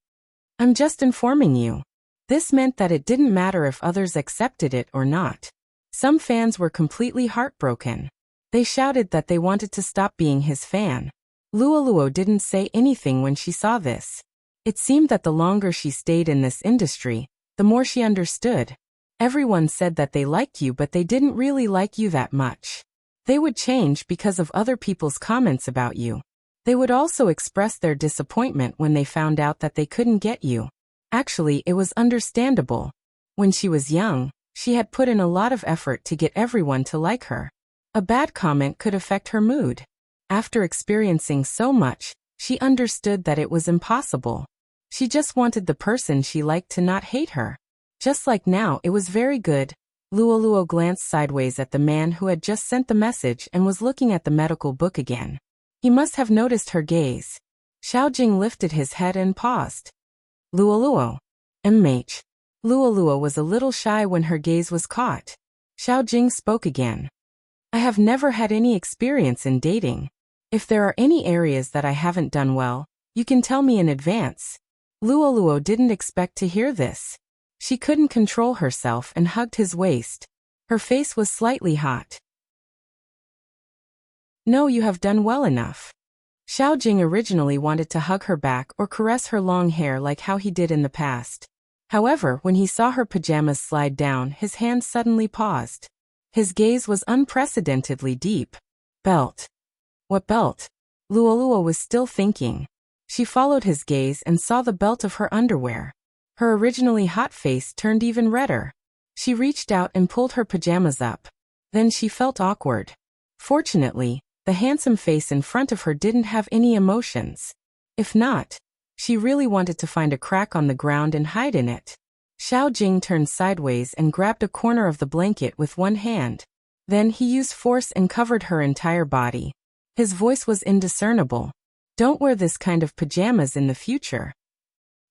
I'm just informing you. This meant that it didn't matter if others accepted it or not. Some fans were completely heartbroken. They shouted that they wanted to stop being his fan. Luoluo didn't say anything when she saw this. It seemed that the longer she stayed in this industry, the more she understood. Everyone said that they liked you, but they didn't really like you that much. They would change because of other people's comments about you. They would also express their disappointment when they found out that they couldn't get you. Actually, it was understandable. When she was young, she had put in a lot of effort to get everyone to like her. A bad comment could affect her mood. After experiencing so much, she understood that it was impossible. She just wanted the person she liked to not hate her. Just like now, it was very good. Luoluo glanced sideways at the man who had just sent the message and was looking at the medical book again. He must have noticed her gaze. Xiao Jing lifted his head and paused. Luoluo. MH. Luoluo was a little shy when her gaze was caught. Xiao Jing spoke again. I have never had any experience in dating. If there are any areas that I haven't done well, you can tell me in advance. Luoluo didn't expect to hear this. She couldn't control herself and hugged his waist. Her face was slightly hot. No, you have done well enough. Xiao Jing originally wanted to hug her back or caress her long hair like how he did in the past. However, when he saw her pajamas slide down, his hand suddenly paused. His gaze was unprecedentedly deep. Belt. What belt? Luoluo was still thinking. She followed his gaze and saw the belt of her underwear. Her originally hot face turned even redder. She reached out and pulled her pajamas up. Then she felt awkward. Fortunately, the handsome face in front of her didn't have any emotions. If not, she really wanted to find a crack on the ground and hide in it. Xiao Jing turned sideways and grabbed a corner of the blanket with one hand. Then he used force and covered her entire body. His voice was indiscernible. Don't wear this kind of pajamas in the future.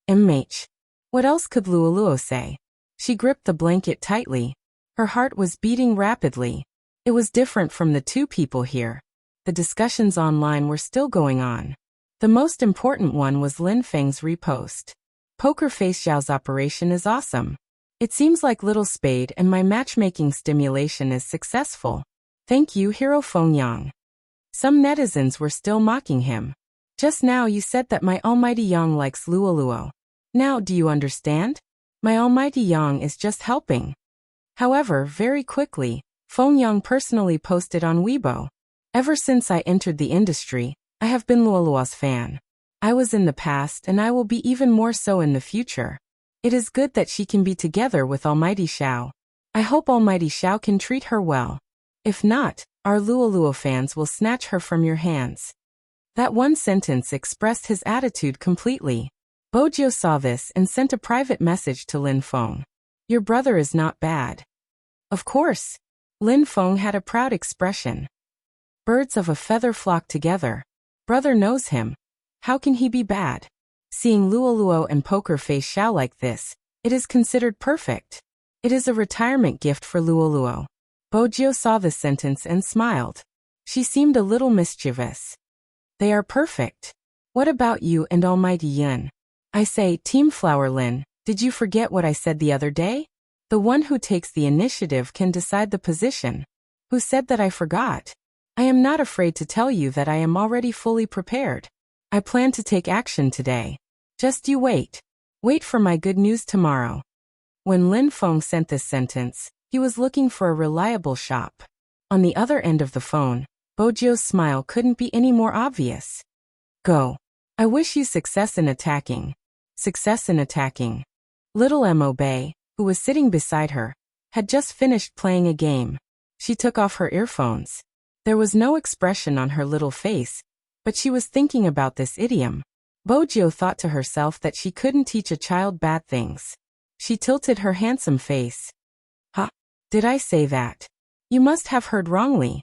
MH. What else could Luoluo say? She gripped the blanket tightly. Her heart was beating rapidly. It was different from the two people here. The discussions online were still going on. The most important one was Lin Feng's repost. Poker Face Xiao's operation is awesome. It seems like Little Spade and my matchmaking stimulation is successful. Thank you, Hero Feng Yang. Some netizens were still mocking him. Just now you said that my almighty Yang likes Luoluo. Now do you understand? My almighty Yang is just helping. However, very quickly, Feng Yang personally posted on Weibo. Ever since I entered the industry, I have been Luoluo's fan. I was in the past and I will be even more so in the future. It is good that she can be together with Almighty Xiao. I hope Almighty Xiao can treat her well. If not, our Luoluo fans will snatch her from your hands. That one sentence expressed his attitude completely. Bojiu saw this and sent a private message to Lin Feng. Your brother is not bad. Of course. Lin Feng had a proud expression. Birds of a feather flock together. Brother knows him. How can he be bad? Seeing Luoluo and Poker Face Xiao like this, it is considered perfect. It is a retirement gift for Luoluo. Bojiu saw this sentence and smiled. She seemed a little mischievous. They are perfect. What about you and Almighty Yin? I say, Team Flower Lin, did you forget what I said the other day? The one who takes the initiative can decide the position. Who said that I forgot? I am not afraid to tell you that I am already fully prepared. I plan to take action today. Just you wait. Wait for my good news tomorrow. When Lin Feng sent this sentence, he was looking for a reliable shop. On the other end of the phone, Bojio's smile couldn't be any more obvious. Go. I wish you success in attacking. Success in attacking. Little Mo Bei, who was sitting beside her, had just finished playing a game. She took off her earphones. There was no expression on her little face, but she was thinking about this idiom. Bojio thought to herself that she couldn't teach a child bad things. She tilted her handsome face. Ha! Did I say that? You must have heard wrongly.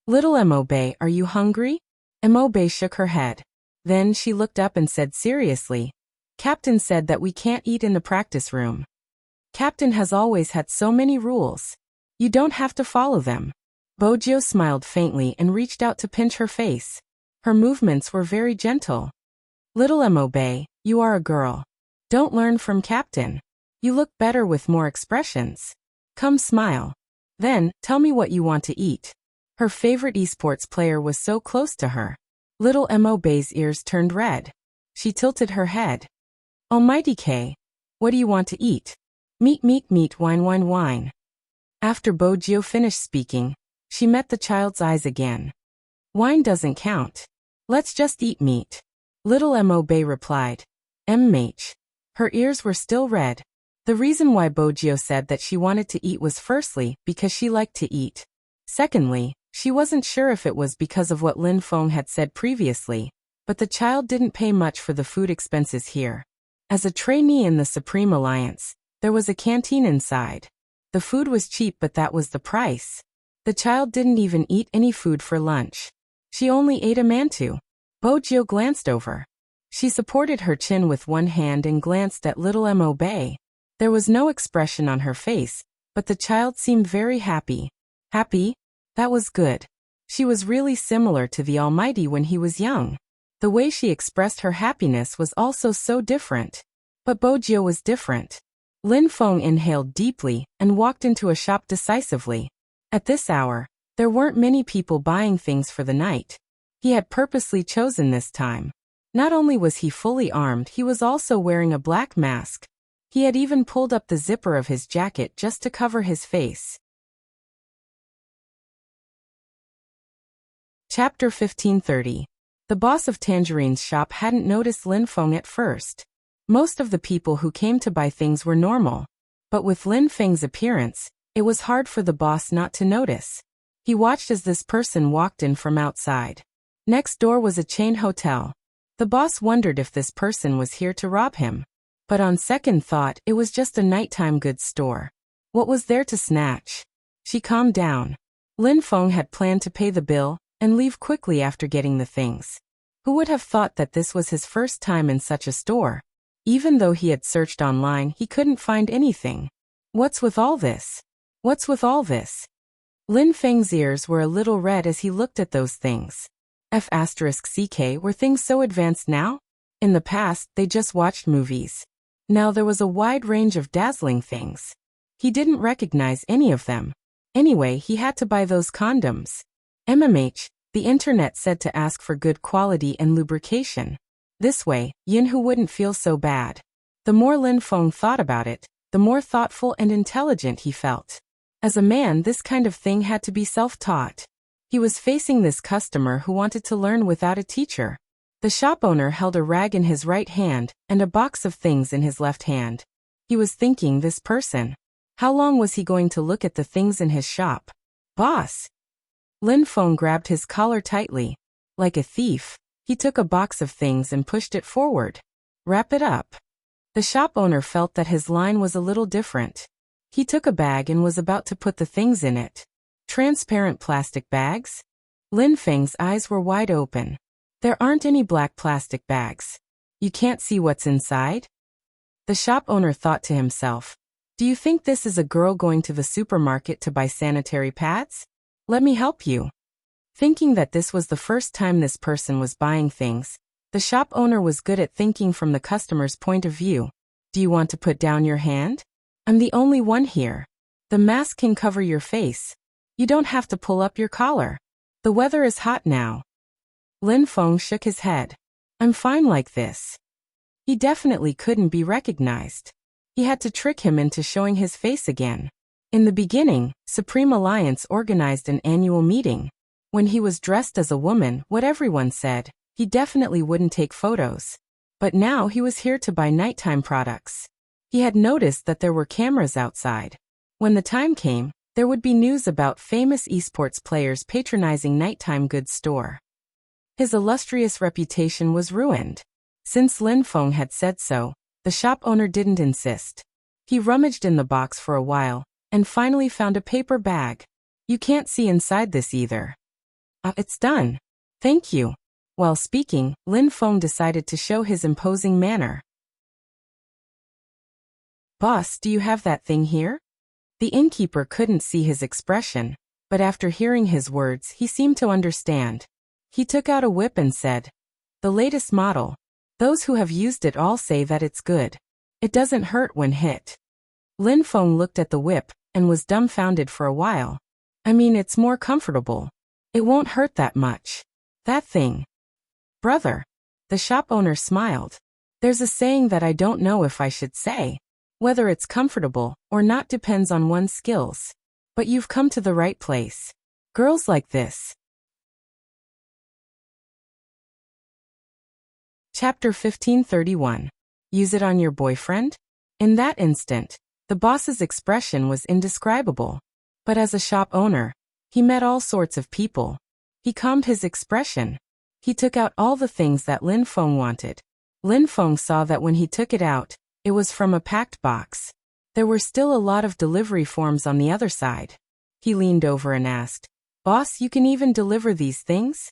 Little Mo Bei, are you hungry? Mo Bei shook her head. Then she looked up and said seriously, Captain said that we can't eat in the practice room. Captain has always had so many rules. You don't have to follow them. Bojio smiled faintly and reached out to pinch her face. Her movements were very gentle. Little Mo Bei, you are a girl. Don't learn from Captain. You look better with more expressions. Come smile. Then, tell me what you want to eat. Her favorite esports player was so close to her. Little Mo Bei's ears turned red. She tilted her head. Almighty K, what do you want to eat? Meat, meat, meat, wine, wine, wine. After Bojio finished speaking, she met the child's eyes again. Wine doesn't count. Let's just eat meat. Little Mo Bei replied. MH. Her ears were still red. The reason why Bojio said that she wanted to eat was firstly, because she liked to eat. Secondly, she wasn't sure if it was because of what Lin Feng had said previously, but the child didn't pay much for the food expenses here. As a trainee in the Supreme Alliance, there was a canteen inside. The food was cheap, but that was the price. The child didn't even eat any food for lunch. She only ate a mantou. Bojio glanced over. She supported her chin with one hand and glanced at little Mo Bei. There was no expression on her face, but the child seemed very happy. Happy? That was good. She was really similar to the Almighty when he was young. The way she expressed her happiness was also so different. But Bojio was different. Lin Feng inhaled deeply and walked into a shop decisively. At this hour, there weren't many people buying things for the night. He had purposely chosen this time. Not only was he fully armed, he was also wearing a black mask. He had even pulled up the zipper of his jacket just to cover his face. Chapter 1530. The boss of Tangerine's shop hadn't noticed Lin Feng at first. Most of the people who came to buy things were normal. But with Lin Feng's appearance, it was hard for the boss not to notice. He watched as this person walked in from outside. Next door was a chain hotel. The boss wondered if this person was here to rob him. But on second thought, it was just a nighttime goods store. What was there to snatch? She calmed down. Lin Feng had planned to pay the bill and leave quickly after getting the things. Who would have thought that this was his first time in such a store? Even though he had searched online, he couldn't find anything. What's with all this? What's with all this? Lin Feng's ears were a little red as he looked at those things. F***ck, were things so advanced now? In the past, they just watched movies. Now there was a wide range of dazzling things. He didn't recognize any of them. Anyway, he had to buy those condoms. MMH, the internet said to ask for good quality and lubrication. This way, Yinhu wouldn't feel so bad. The more Lin Feng thought about it, the more thoughtful and intelligent he felt. As a man, this kind of thing had to be self-taught. He was facing this customer who wanted to learn without a teacher. The shop owner held a rag in his right hand and a box of things in his left hand. He was thinking, this person. How long was he going to look at the things in his shop? Boss! Lin Feng grabbed his collar tightly. Like a thief, he took a box of things and pushed it forward. Wrap it up. The shop owner felt that his line was a little different. He took a bag and was about to put the things in it. Transparent plastic bags? Lin Feng's eyes were wide open. There aren't any black plastic bags. You can't see what's inside? The shop owner thought to himself. Do you think this is a girl going to the supermarket to buy sanitary pads? Let me help you. Thinking that this was the first time this person was buying things, the shop owner was good at thinking from the customer's point of view. Do you want to put down your hand? I'm the only one here. The mask can cover your face. You don't have to pull up your collar. The weather is hot now. Lin Feng shook his head. I'm fine like this. He definitely couldn't be recognized. He had to trick him into showing his face again. In the beginning, Supreme Alliance organized an annual meeting. When he was dressed as a woman, what everyone said, he definitely wouldn't take photos. But now he was here to buy nighttime products. He had noticed that there were cameras outside. When the time came, there would be news about famous esports players patronizing nighttime goods store. His illustrious reputation was ruined. Since Lin Feng had said so, the shop owner didn't insist. He rummaged in the box for a while, and finally found a paper bag. You can't see inside this either. It's done. Thank you. While speaking, Lin Feng decided to show his imposing manner. Boss, do you have that thing here? The innkeeper couldn't see his expression, but after hearing his words, he seemed to understand. He took out a whip and said, the latest model. Those who have used it all say that it's good. It doesn't hurt when hit. Lin Feng looked at the whip and was dumbfounded for a while. I mean, it's more comfortable. It won't hurt that much. That thing. Brother. The shop owner smiled. There's a saying that I don't know if I should say. Whether it's comfortable or not depends on one's skills. But you've come to the right place. Girls like this. Chapter 1531. Use it on your boyfriend? In that instant, the boss's expression was indescribable. But as a shop owner, he met all sorts of people. He calmed his expression. He took out all the things that Lin Feng wanted. Lin Feng saw that when he took it out, it was from a packed box. There were still a lot of delivery forms on the other side. He leaned over and asked, Boss, you can even deliver these things?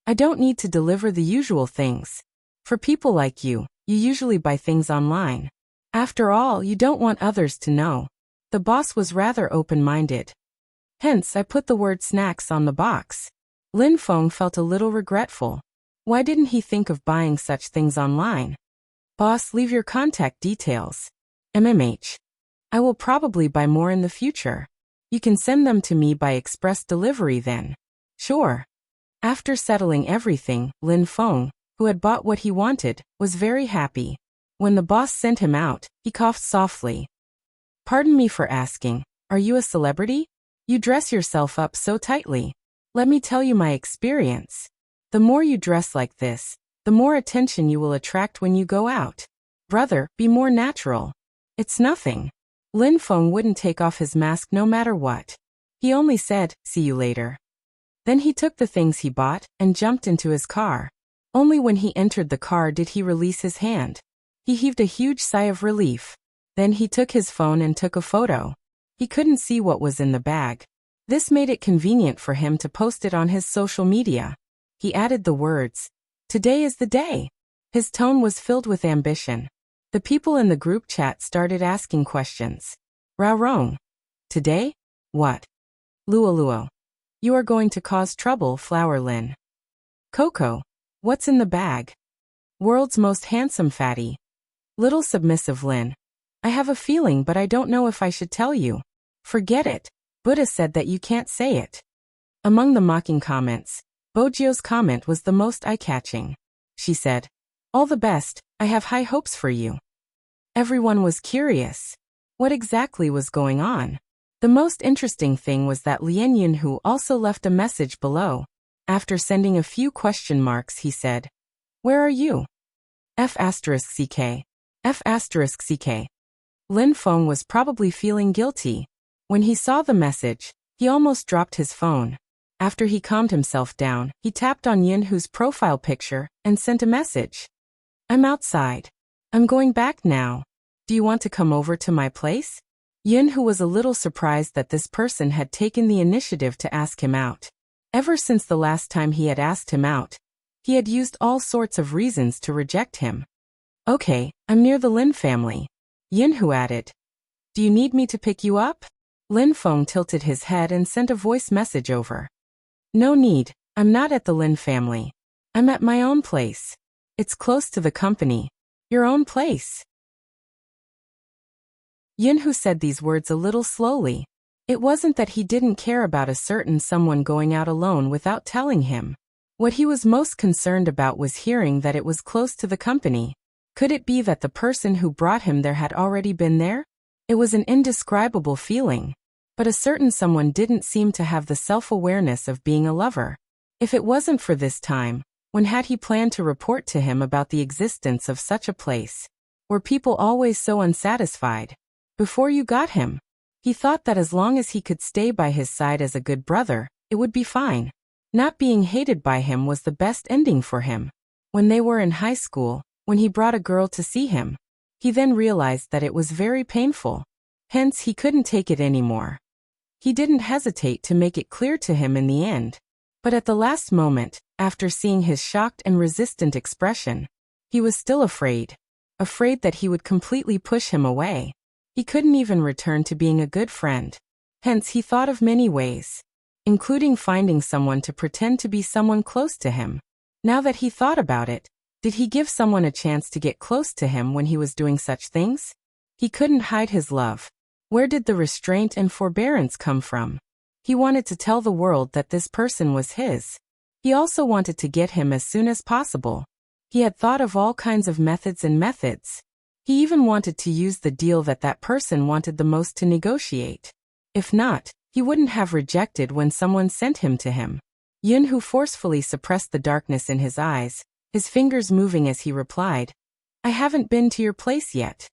I don't need to deliver the usual things. For people like you, you usually buy things online. After all, you don't want others to know. The boss was rather open-minded. Hence, I put the word snacks on the box. Lin Feng felt a little regretful. Why didn't he think of buying such things online? Boss, leave your contact details. MMH. I will probably buy more in the future. You can send them to me by express delivery then. Sure. After settling everything, Lin Feng, who had bought what he wanted, was very happy. When the boss sent him out, he coughed softly. Pardon me for asking, are you a celebrity? You dress yourself up so tightly. Let me tell you my experience. The more you dress like this, the more attention you will attract when you go out. Brother, be more natural. It's nothing. Lin Feng wouldn't take off his mask no matter what. He only said, see you later. Then he took the things he bought and jumped into his car. Only when he entered the car did he release his hand. He heaved a huge sigh of relief. Then he took his phone and took a photo. He couldn't see what was in the bag. This made it convenient for him to post it on his social media. He added the words, Today is the day. His tone was filled with ambition. The people in the group chat started asking questions. Rao Rong. Today? What? Luo Luo. You are going to cause trouble, Flower Lin. Coco. What's in the bag? World's most handsome fatty. Little submissive Lin. I have a feeling but I don't know if I should tell you. Forget it. Buddha said that you can't say it. Among the mocking comments, Bojio's comment was the most eye-catching. She said, all the best, I have high hopes for you. Everyone was curious. What exactly was going on? The most interesting thing was that Lien Yunhu also left a message below. After sending a few question marks, he said, Where are you? F***CK. F***CK. Lin Feng was probably feeling guilty. When he saw the message, he almost dropped his phone. After he calmed himself down, he tapped on Yunhu's profile picture and sent a message. I'm outside. I'm going back now. Do you want to come over to my place? Yunhu was a little surprised that this person had taken the initiative to ask him out. Ever since the last time he had asked him out, he had used all sorts of reasons to reject him. Okay, I'm near the Lin family. Yunhu added. Do you need me to pick you up? Lin Feng tilted his head and sent a voice message over. No need, I'm not at the Lin family. I'm at my own place. It's close to the company. Your own place. Yunhu said these words a little slowly. It wasn't that he didn't care about a certain someone going out alone without telling him. What he was most concerned about was hearing that it was close to the company. Could it be that the person who brought him there had already been there? It was an indescribable feeling. But a certain someone didn't seem to have the self-awareness of being a lover. If it wasn't for this time, when had he planned to report to him about the existence of such a place? Were people always so unsatisfied? Before you got him, he thought that as long as he could stay by his side as a good brother, it would be fine. Not being hated by him was the best ending for him. When they were in high school, when he brought a girl to see him, he then realized that it was very painful. Hence he couldn't take it anymore. He didn't hesitate to make it clear to him in the end. But at the last moment, after seeing his shocked and resistant expression, he was still afraid. Afraid that he would completely push him away. He couldn't even return to being a good friend. Hence he thought of many ways, including finding someone to pretend to be someone close to him. Now that he thought about it, did he give someone a chance to get close to him when he was doing such things? He couldn't hide his love. Where did the restraint and forbearance come from? He wanted to tell the world that this person was his. He also wanted to get him as soon as possible. He had thought of all kinds of methods. He even wanted to use the deal that person wanted the most to negotiate. If not, he wouldn't have rejected when someone sent him to him. Yunhu forcefully suppressed the darkness in his eyes, his fingers moving as he replied, "I haven't been to your place yet."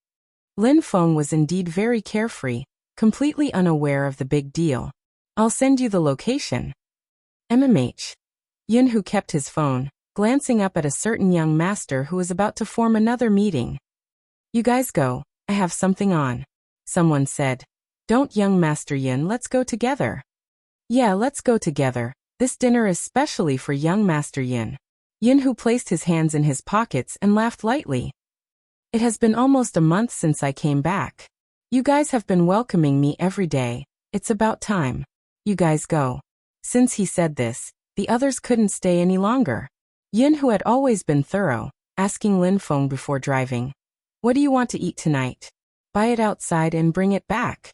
Lin Feng was indeed very carefree, completely unaware of the big deal. "I'll send you the location." MMH. Yunhu kept his phone, glancing up at a certain young master who was about to form another meeting. "You guys go, I have something on," someone said. "Don't, young Master Yun, let's go together." "Yeah, let's go together. This dinner is specially for young Master Yun." Yunhu placed his hands in his pockets and laughed lightly. "It has been almost a month since I came back. You guys have been welcoming me every day. It's about time. You guys go." Since he said this, the others couldn't stay any longer. Yunhu had always been thorough, asking Lin Feng before driving, "What do you want to eat tonight? Buy it outside and bring it back."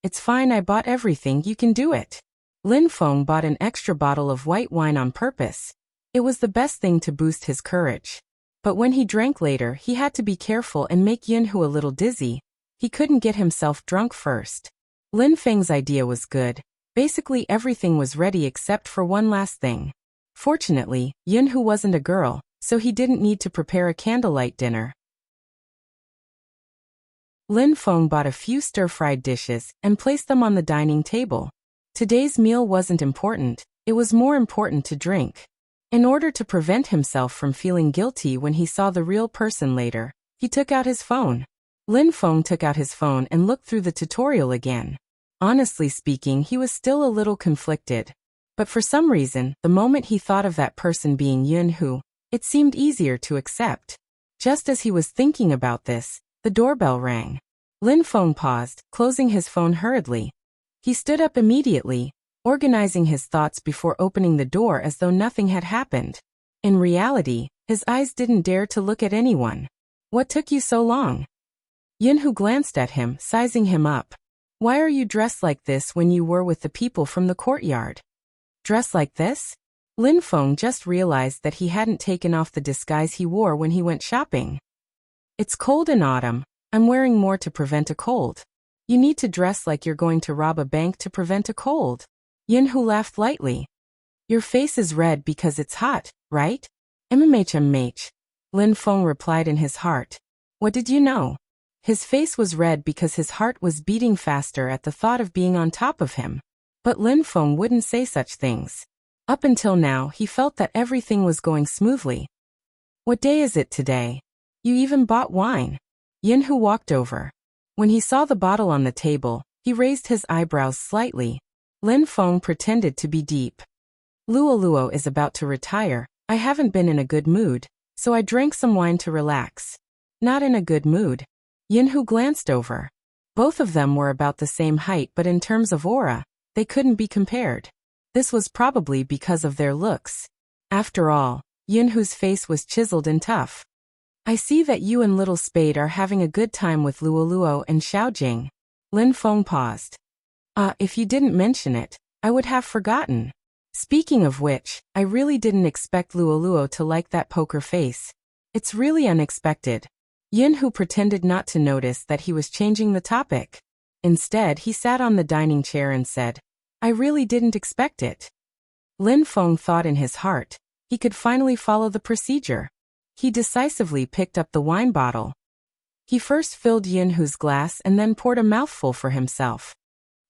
"It's fine, I bought everything, you can do it." Lin Feng bought an extra bottle of white wine on purpose. It was the best thing to boost his courage. But when he drank later, he had to be careful and make Yunhu a little dizzy. He couldn't get himself drunk first. Lin Feng's idea was good. Basically everything was ready except for one last thing. Fortunately, Yunhu wasn't a girl, so he didn't need to prepare a candlelight dinner. Lin Feng bought a few stir-fried dishes and placed them on the dining table. Today's meal wasn't important, it was more important to drink. In order to prevent himself from feeling guilty when he saw the real person later, he took out his phone. Lin Feng took out his phone and looked through the tutorial again. Honestly speaking, he was still a little conflicted. But for some reason, the moment he thought of that person being Yunhu, it seemed easier to accept. Just as he was thinking about this, the doorbell rang. Lin Feng paused, closing his phone hurriedly. He stood up immediately, organizing his thoughts before opening the door as though nothing had happened. In reality, his eyes didn't dare to look at anyone. "What took you so long?" Yunhu glanced at him, sizing him up. "Why are you dressed like this when you were with the people from the courtyard?" "Dressed like this?" Lin Feng just realized that he hadn't taken off the disguise he wore when he went shopping. "It's cold in autumn. I'm wearing more to prevent a cold." "You need to dress like you're going to rob a bank to prevent a cold." Yunhu laughed lightly. "Your face is red because it's hot, right?" "MMH." Lin Feng replied in his heart. "What did you know?" His face was red because his heart was beating faster at the thought of being on top of him. But Lin Feng wouldn't say such things. Up until now, he felt that everything was going smoothly. "What day is it today? You even bought wine." Yunhu walked over. When he saw the bottle on the table, he raised his eyebrows slightly. Lin Feng pretended to be deep. "Luo is about to retire. I haven't been in a good mood, so I drank some wine to relax." "Not in a good mood." Yunhu glanced over. Both of them were about the same height, but in terms of aura, they couldn't be compared. This was probably because of their looks. After all, Yunhu's face was chiseled and tough. I see that you and Little Spade are having a good time with Luoluo and Xiaojing. Lin Feng paused. If you didn't mention it, I would have forgotten. Speaking of which, I really didn't expect Luoluo to like that poker face. It's really unexpected. Yunhu pretended not to notice that he was changing the topic. Instead, he sat on the dining chair and said, I really didn't expect it. Lin Feng thought in his heart, he could finally follow the procedure. He decisively picked up the wine bottle. He first filled Yunhu's glass and then poured a mouthful for himself.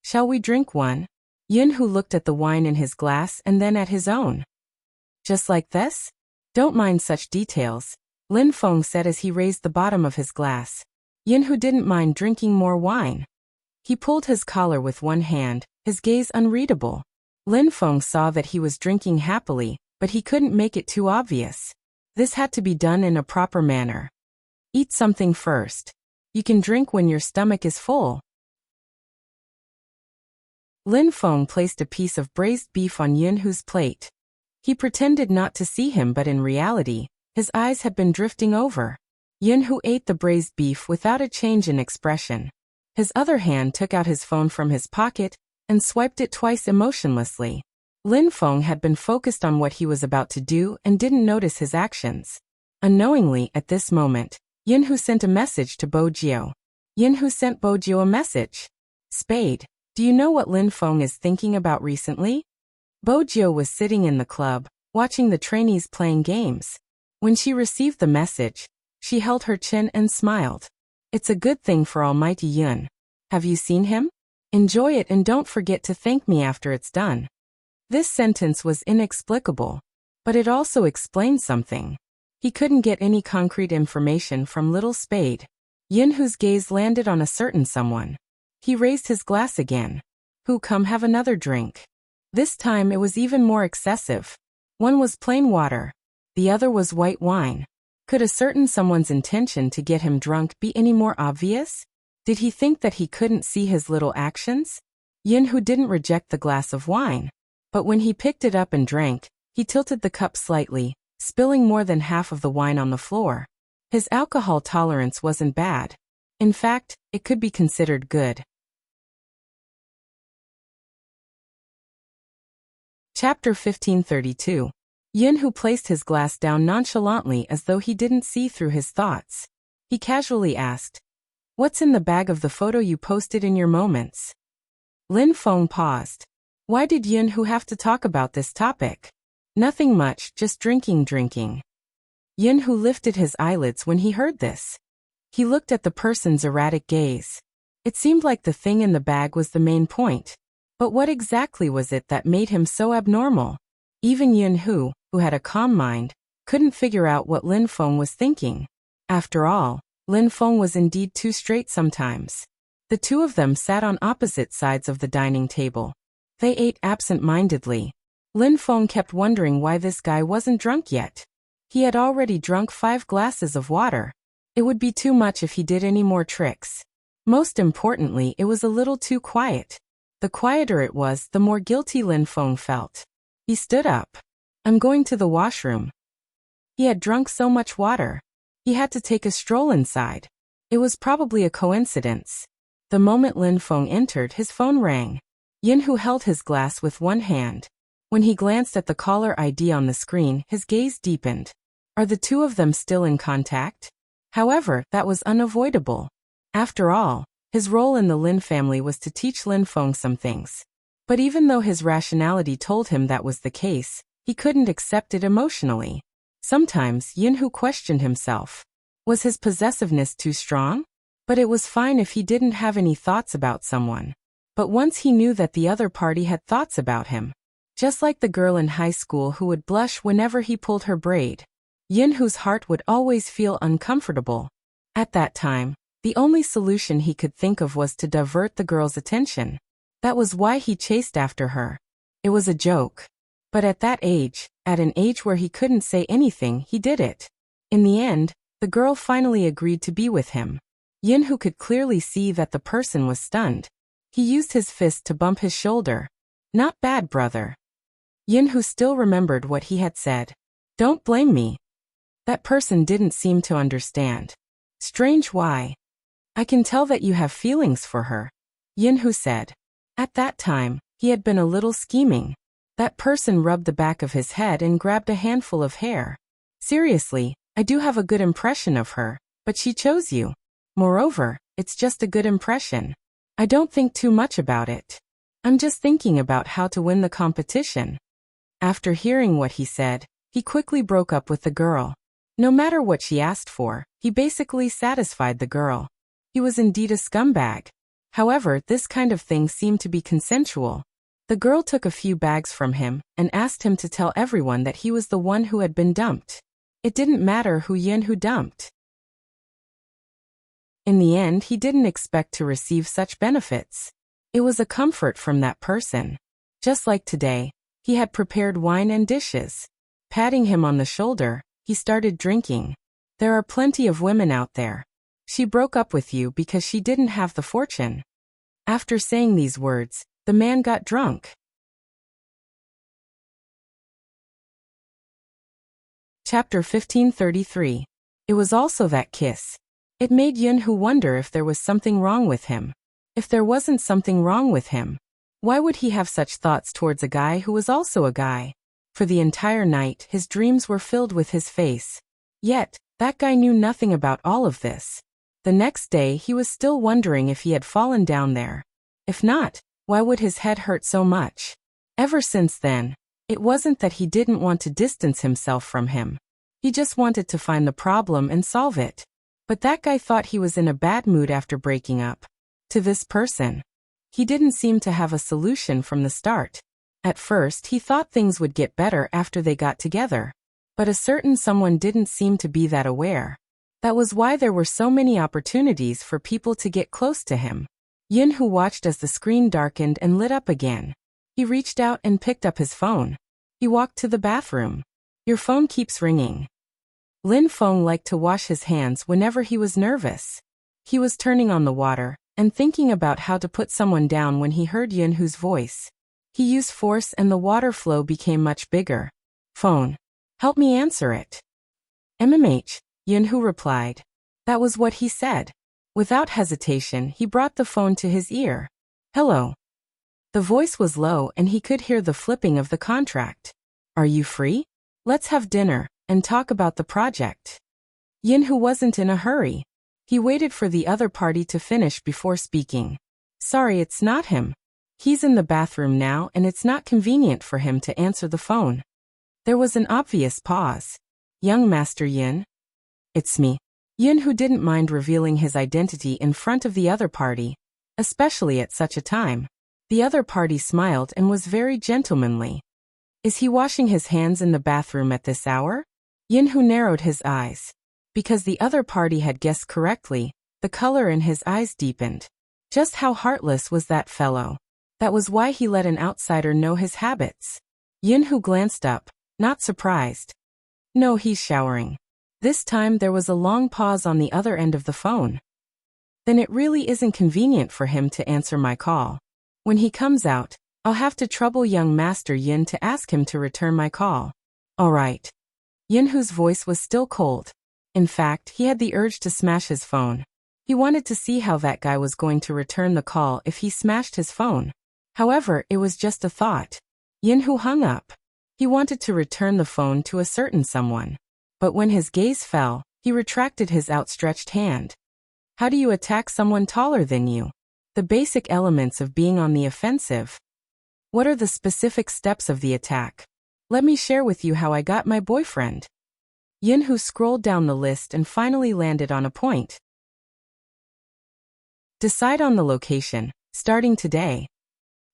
Shall we drink one? Yunhu looked at the wine in his glass and then at his own. Just like this? Don't mind such details, Lin Feng said as he raised the bottom of his glass. Yunhu didn't mind drinking more wine. He pulled his collar with one hand, his gaze unreadable. Lin Feng saw that he was drinking happily, but he couldn't make it too obvious. This had to be done in a proper manner. Eat something first. You can drink when your stomach is full. Lin Feng placed a piece of braised beef on Yunhu's plate. He pretended not to see him, but in reality, his eyes had been drifting over. Yunhu ate the braised beef without a change in expression. His other hand took out his phone from his pocket and swiped it twice emotionlessly. Lin Feng had been focused on what he was about to do and didn't notice his actions. Unknowingly, at this moment, Yunhu sent a message to Bojio. Yunhu sent Bojio a message. Spade, do you know what Lin Feng is thinking about recently? Bojio was sitting in the club, watching the trainees playing games. When she received the message, she held her chin and smiled. It's a good thing for Almighty Yun. Have you seen him? Enjoy it and don't forget to thank me after it's done. This sentence was inexplicable, but it also explained something. He couldn't get any concrete information from Little Spade. Yunhu's gaze landed on a certain someone. He raised his glass again. Who come have another drink. This time it was even more excessive. One was plain water. The other was white wine. Could a certain someone's intention to get him drunk be any more obvious? Did he think that he couldn't see his little actions? Yunhu didn't reject the glass of wine. But when he picked it up and drank, he tilted the cup slightly, spilling more than half of the wine on the floor. His alcohol tolerance wasn't bad. In fact, it could be considered good. Chapter 1532. Yunhu placed his glass down nonchalantly as though he didn't see through his thoughts. He casually asked, What's in the bag of the photo you posted in your moments? Lin Feng paused. Why did Yunhu have to talk about this topic? Nothing much, just drinking. Yunhu lifted his eyelids when he heard this. He looked at the person's erratic gaze. It seemed like the thing in the bag was the main point. But what exactly was it that made him so abnormal? Even Yunhu, who had a calm mind, couldn't figure out what Lin Feng was thinking. After all, Lin Feng was indeed too straight sometimes. The two of them sat on opposite sides of the dining table. They ate absent-mindedly. Lin Feng kept wondering why this guy wasn't drunk yet. He had already drunk 5 glasses of water. It would be too much if he did any more tricks. Most importantly, it was a little too quiet. The quieter it was, the more guilty Lin Feng felt. He stood up. I'm going to the washroom. He had drunk so much water. He had to take a stroll inside. It was probably a coincidence. The moment Lin Feng entered, his phone rang. Yunhu held his glass with one hand. When he glanced at the caller ID on the screen, his gaze deepened. Are the two of them still in contact? However, that was unavoidable. After all, his role in the Lin family was to teach Lin Feng some things. But even though his rationality told him that was the case, he couldn't accept it emotionally. Sometimes Yunhu questioned himself. Was his possessiveness too strong? But it was fine if he didn't have any thoughts about someone. But once he knew that the other party had thoughts about him, just like the girl in high school who would blush whenever he pulled her braid, Yunhu's heart would always feel uncomfortable. At that time, the only solution he could think of was to divert the girl's attention. That was why he chased after her. It was a joke. But at that age, at an age where he couldn't say anything, he did it. In the end, the girl finally agreed to be with him. Yunhu could clearly see that the person was stunned. He used his fist to bump his shoulder. Not bad, brother. Yunhu still remembered what he had said. Don't blame me. That person didn't seem to understand. Strange, why? I can tell that you have feelings for her, Yinhu said. At that time, he had been a little scheming. That person rubbed the back of his head and grabbed a handful of hair. Seriously, I do have a good impression of her, but she chose you. Moreover, it's just a good impression. I don't think too much about it. I'm just thinking about how to win the competition. After hearing what he said, he quickly broke up with the girl. No matter what she asked for, he basically satisfied the girl. He was indeed a scumbag. However, this kind of thing seemed to be consensual. The girl took a few bags from him and asked him to tell everyone that he was the one who had been dumped. It didn't matter who Yinhu dumped. In the end, he didn't expect to receive such benefits. It was a comfort from that person. Just like today, he had prepared wine and dishes. Patting him on the shoulder, he started drinking. There are plenty of women out there. She broke up with you because she didn't have the fortune. After saying these words, the man got drunk. Chapter 1533. It was also that kiss. It made Yinhu wonder if there was something wrong with him. If there wasn't something wrong with him, why would he have such thoughts towards a guy who was also a guy? For the entire night, his dreams were filled with his face. Yet, that guy knew nothing about all of this. The next day, he was still wondering if he had fallen down there. If not, why would his head hurt so much? Ever since then, it wasn't that he didn't want to distance himself from him. He just wanted to find the problem and solve it. But that guy thought he was in a bad mood after breaking up. To this person, he didn't seem to have a solution from the start. At first, he thought things would get better after they got together. But a certain someone didn't seem to be that aware. That was why there were so many opportunities for people to get close to him. Yinhu watched as the screen darkened and lit up again. He reached out and picked up his phone. He walked to the bathroom. Your phone keeps ringing. Lin Feng liked to wash his hands whenever he was nervous. He was turning on the water and thinking about how to put someone down when he heard Yinhu's voice. He used force and the water flow became much bigger. Phone. Help me answer it. MMH, Yinhu replied. That was what he said. Without hesitation, he brought the phone to his ear. Hello. The voice was low and he could hear the flipping of the contract. Are you free? Let's have dinner and talk about the project. Yinhu wasn't in a hurry. He waited for the other party to finish before speaking. Sorry, it's not him. He's in the bathroom now and it's not convenient for him to answer the phone. There was an obvious pause. Young Master Yin? It's me. Yinhu didn't mind revealing his identity in front of the other party, especially at such a time. The other party smiled and was very gentlemanly. Is he washing his hands in the bathroom at this hour? Yinhu narrowed his eyes. Because the other party had guessed correctly, the color in his eyes deepened. Just how heartless was that fellow? That was why he let an outsider know his habits. Yinhu glanced up, not surprised. No, he's showering. This time there was a long pause on the other end of the phone. Then it really isn't convenient for him to answer my call. When he comes out, I'll have to trouble young Master Yin to ask him to return my call. All right. Yinhu's voice was still cold. In fact, he had the urge to smash his phone. He wanted to see how that guy was going to return the call if he smashed his phone. However, it was just a thought. Yinhu hung up. He wanted to return the phone to a certain someone. But when his gaze fell, he retracted his outstretched hand. How do you attack someone taller than you? The basic elements of being on the offensive. What are the specific steps of the attack? Let me share with you how I got my boyfriend. Yinhu scrolled down the list and finally landed on a point. Decide on the location, starting today.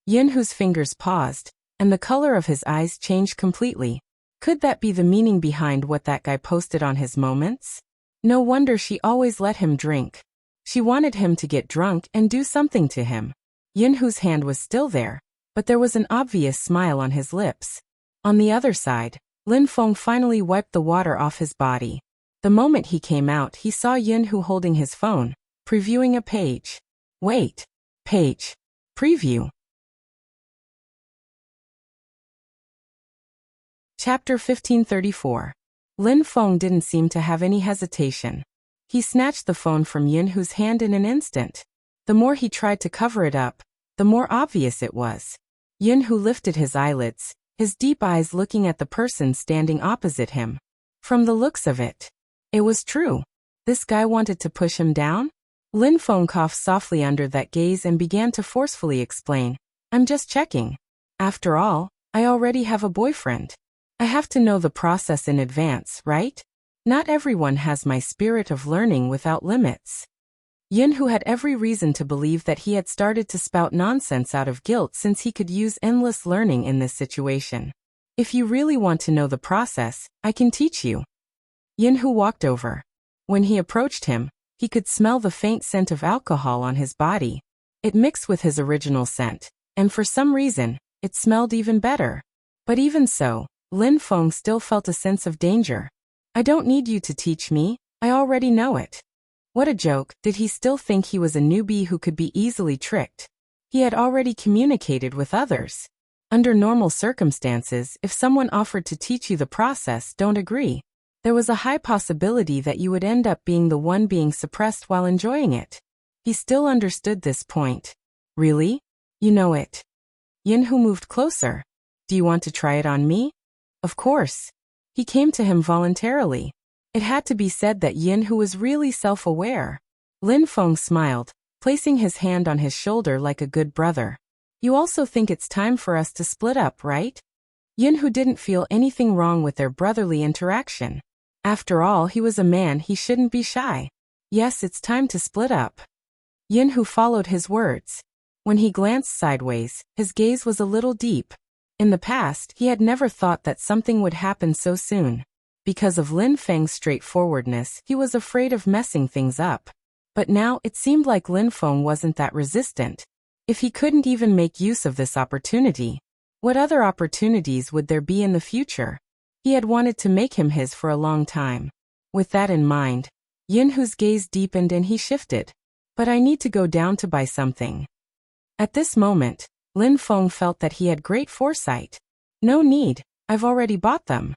Yinhu's fingers paused, and the color of his eyes changed completely. Could that be the meaning behind what that guy posted on his moments? No wonder she always let him drink. She wanted him to get drunk and do something to him. Yinhu's hand was still there, but there was an obvious smile on his lips. On the other side, Lin Feng finally wiped the water off his body. The moment he came out, he saw Yinhu holding his phone, previewing a page. Wait. Page. Preview. Chapter 1534. Lin Feng didn't seem to have any hesitation. He snatched the phone from Yin Hu's hand in an instant. The more he tried to cover it up, the more obvious it was. Yin Hu lifted his eyelids, his deep eyes looking at the person standing opposite him. From the looks of it, it was true. This guy wanted to push him down? Lin Feng coughed softly under that gaze and began to forcefully explain. I'm just checking. After all, I already have a boyfriend. I have to know the process in advance, right? Not everyone has my spirit of learning without limits. Yin Hu had every reason to believe that he had started to spout nonsense out of guilt since he could use endless learning in this situation. If you really want to know the process, I can teach you. Yin Hu walked over. When he approached him, he could smell the faint scent of alcohol on his body. It mixed with his original scent, and for some reason, it smelled even better. But even so, Lin Feng still felt a sense of danger. I don't need you to teach me, I already know it. What a joke, did he still think he was a newbie who could be easily tricked? He had already communicated with others. Under normal circumstances, if someone offered to teach you the process, don't agree. There was a high possibility that you would end up being the one being suppressed while enjoying it. He still understood this point. Really? You know it. Yin Hu moved closer. Do you want to try it on me? Of course. He came to him voluntarily. It had to be said that Yin Hu was really self-aware. Lin Feng smiled, placing his hand on his shoulder like a good brother. You also think it's time for us to split up, right? Yin Hu didn't feel anything wrong with their brotherly interaction. After all, he was a man, he shouldn't be shy. Yes, it's time to split up. Yin Hu followed his words. When he glanced sideways, his gaze was a little deep. In the past, he had never thought that something would happen so soon. Because of Lin Feng's straightforwardness, he was afraid of messing things up. But now, it seemed like Lin Feng wasn't that resistant. If he couldn't even make use of this opportunity, what other opportunities would there be in the future? He had wanted to make him his for a long time. With that in mind, Yin Hu's gaze deepened and he shifted. But I need to go down to buy something. At this moment, Lin Feng felt that he had great foresight. No need, I've already bought them.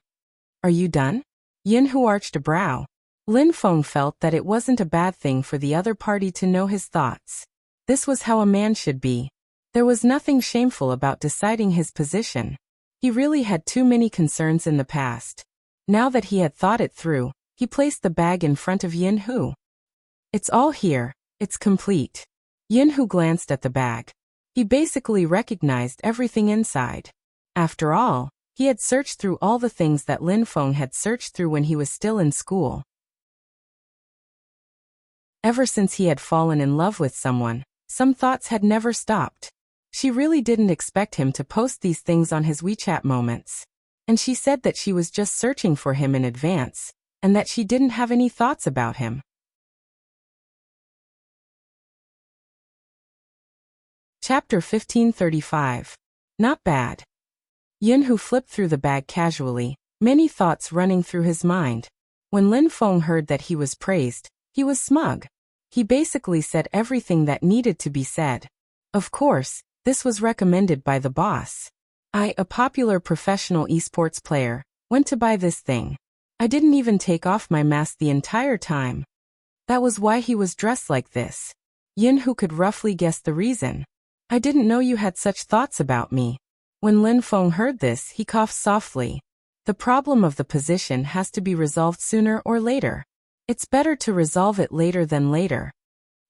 Are you done? Yin Hu arched a brow. Lin Feng felt that it wasn't a bad thing for the other party to know his thoughts. This was how a man should be. There was nothing shameful about deciding his position. He really had too many concerns in the past. Now that he had thought it through, he placed the bag in front of Yin Hu. It's all here, it's complete. Yin Hu glanced at the bag. He basically recognized everything inside. After all, he had searched through all the things that Lin Feng had searched through when he was still in school. Ever since he had fallen in love with someone, some thoughts had never stopped. She really didn't expect him to post these things on his WeChat moments. And she said that she was just searching for him in advance, and that she didn't have any thoughts about him. Chapter 1535. Not bad. Yin Hu flipped through the bag casually, many thoughts running through his mind. When Lin Feng heard that he was praised, he was smug. He basically said everything that needed to be said. Of course, this was recommended by the boss. I, a popular professional esports player, went to buy this thing. I didn't even take off my mask the entire time. That was why he was dressed like this. Yin Hu could roughly guess the reason. I didn't know you had such thoughts about me. When Lin Feng heard this, he coughed softly. The problem of the position has to be resolved sooner or later. It's better to resolve it later than later.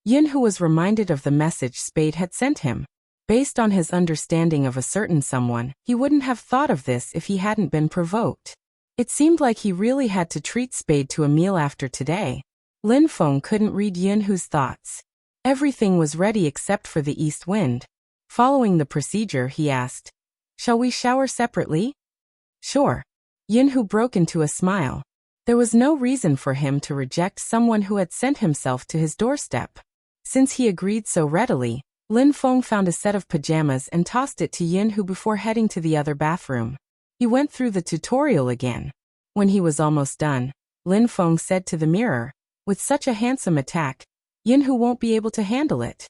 Yin Hu was reminded of the message Spade had sent him. Based on his understanding of a certain someone, he wouldn't have thought of this if he hadn't been provoked. It seemed like he really had to treat Spade to a meal after today. Lin Feng couldn't read Yin Hu's thoughts. Everything was ready except for the east wind. Following the procedure, he asked, "Shall we shower separately?" "Sure." Yin Hu broke into a smile. There was no reason for him to reject someone who had sent himself to his doorstep. Since he agreed so readily, Lin Feng found a set of pajamas and tossed it to Yin Hu before heading to the other bathroom. He went through the tutorial again. When he was almost done, Lin Feng said to the mirror, "With such a handsome attack, Yin Hu won't be able to handle it."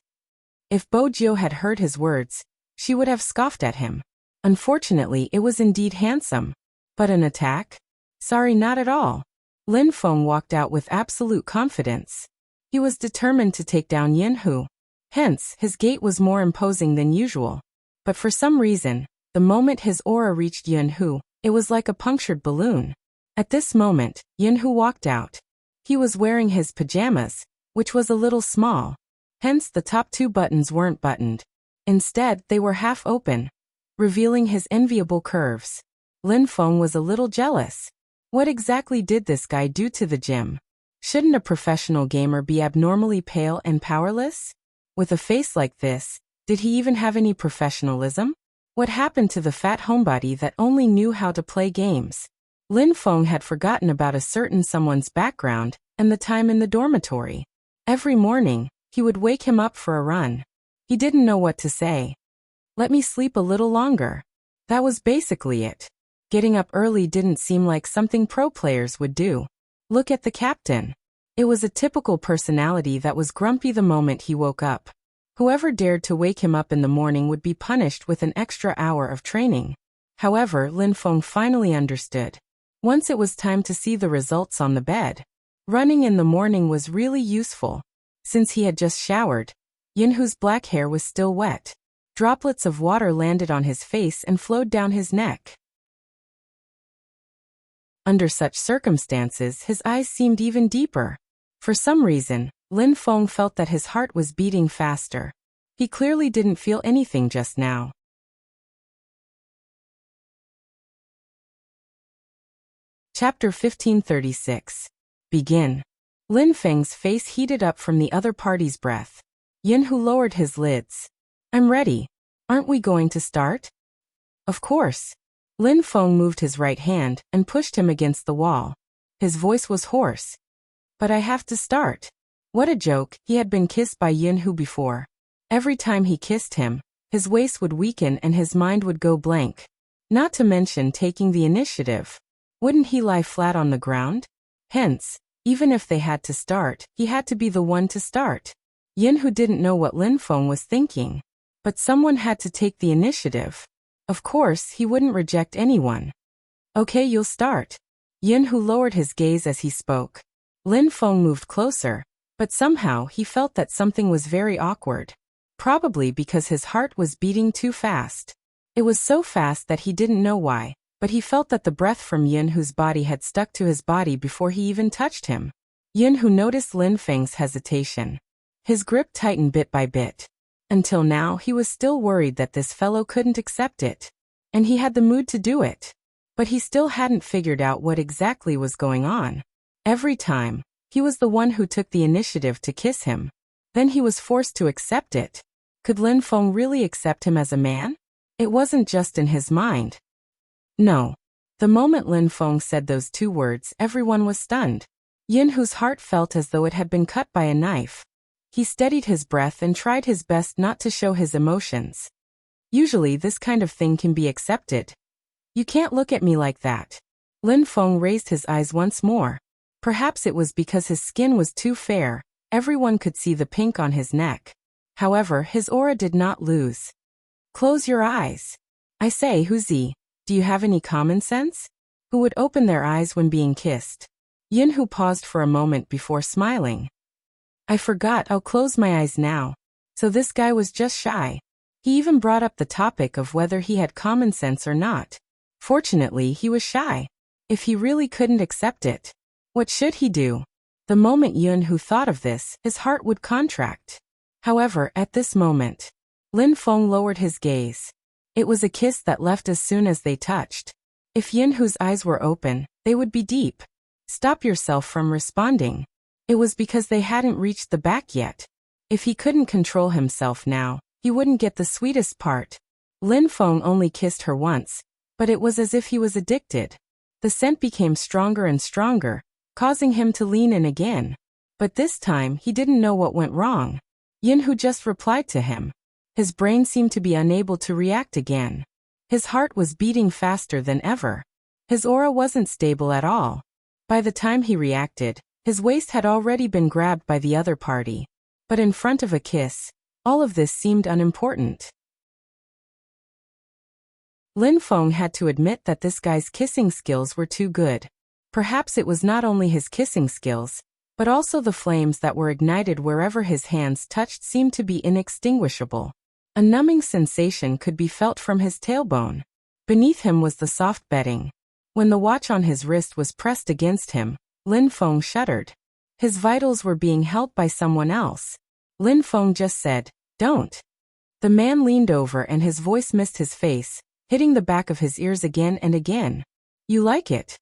If Bo Jiu had heard his words, she would have scoffed at him. Unfortunately, it was indeed handsome. But an attack? Sorry, not at all. Lin Feng walked out with absolute confidence. He was determined to take down Yinhu. Hence, his gait was more imposing than usual. But for some reason, the moment his aura reached Yinhu, it was like a punctured balloon. At this moment, Yinhu walked out. He was wearing his pajamas, which was a little small. Hence, the top 2 buttons weren't buttoned. Instead, they were half open, revealing his enviable curves. Lin Feng was a little jealous. What exactly did this guy do to the gym? Shouldn't a professional gamer be abnormally pale and powerless? With a face like this, did he even have any professionalism? What happened to the fat homebody that only knew how to play games? Lin Feng had forgotten about a certain someone's background and the time in the dormitory. Every morning, he would wake him up for a run. He didn't know what to say. Let me sleep a little longer. That was basically it. Getting up early didn't seem like something pro players would do. Look at the captain. It was a typical personality that was grumpy the moment he woke up. Whoever dared to wake him up in the morning would be punished with an extra hour of training. However, Lin Feng finally understood. Once it was time to see the results on the bed. Running in the morning was really useful. Since he had just showered, Yinhu's black hair was still wet. Droplets of water landed on his face and flowed down his neck. Under such circumstances, his eyes seemed even deeper. For some reason, Lin Feng felt that his heart was beating faster. He clearly didn't feel anything just now. Chapter 1536. Begin. Lin Feng's face heated up from the other party's breath. Yinhu lowered his lids. I'm ready. Aren't we going to start? Of course. Lin Feng moved his right hand and pushed him against the wall. His voice was hoarse. But I have to start. What a joke, he had been kissed by Yinhu before. Every time he kissed him, his waist would weaken and his mind would go blank. Not to mention taking the initiative. Wouldn't he lie flat on the ground? Hence, even if they had to start, he had to be the one to start. Yinhu didn't know what Lin Feng was thinking. But someone had to take the initiative. Of course, he wouldn't reject anyone. Okay, you'll start. Yinhu lowered his gaze as he spoke. Lin Feng moved closer, but somehow he felt that something was very awkward. Probably because his heart was beating too fast. It was so fast that he didn't know why, but he felt that the breath from Yinhu's body had stuck to his body before he even touched him. Yinhu noticed Lin Feng's hesitation. His grip tightened bit by bit. Until now, he was still worried that this fellow couldn't accept it. And he had the mood to do it. But he still hadn't figured out what exactly was going on. Every time, he was the one who took the initiative to kiss him. Then he was forced to accept it. Could Lin Feng really accept him as a man? It wasn't just in his mind. No. The moment Lin Feng said those 2 words, everyone was stunned. Yinhu's heart felt as though it had been cut by a knife. He steadied his breath and tried his best not to show his emotions. Usually this kind of thing can be accepted. You can't look at me like that. Lin Feng raised his eyes once more. Perhaps it was because his skin was too fair, everyone could see the pink on his neck. However, his aura did not lose. Close your eyes. I say, Huzi, do you have any common sense? Who would open their eyes when being kissed? Yinhu paused for a moment before smiling. I forgot, I'll close my eyes now. So this guy was just shy. He even brought up the topic of whether he had common sense or not. Fortunately, he was shy. If he really couldn't accept it, what should he do? The moment Yinhu thought of this, his heart would contract. However, at this moment, Lin Feng lowered his gaze. It was a kiss that left as soon as they touched. If Yinhu's eyes were open, they would be deep. Stop yourself from responding. It was because they hadn't reached the back yet. If he couldn't control himself now, he wouldn't get the sweetest part. Lin Feng only kissed her once, but it was as if he was addicted. The scent became stronger and stronger, causing him to lean in again. But this time, he didn't know what went wrong. Yinhu just replied to him. His brain seemed to be unable to react again. His heart was beating faster than ever. His aura wasn't stable at all. By the time he reacted, his waist had already been grabbed by the other party. But in front of a kiss, all of this seemed unimportant. Lin Feng had to admit that this guy's kissing skills were too good. Perhaps it was not only his kissing skills, but also the flames that were ignited wherever his hands touched seemed to be inextinguishable. A numbing sensation could be felt from his tailbone. Beneath him was the soft bedding. When the watch on his wrist was pressed against him, Lin Feng shuddered. His vitals were being held by someone else. Lin Feng just said, "Don't." The man leaned over and his voice missed his face, hitting the back of his ears again and again. "You like it?"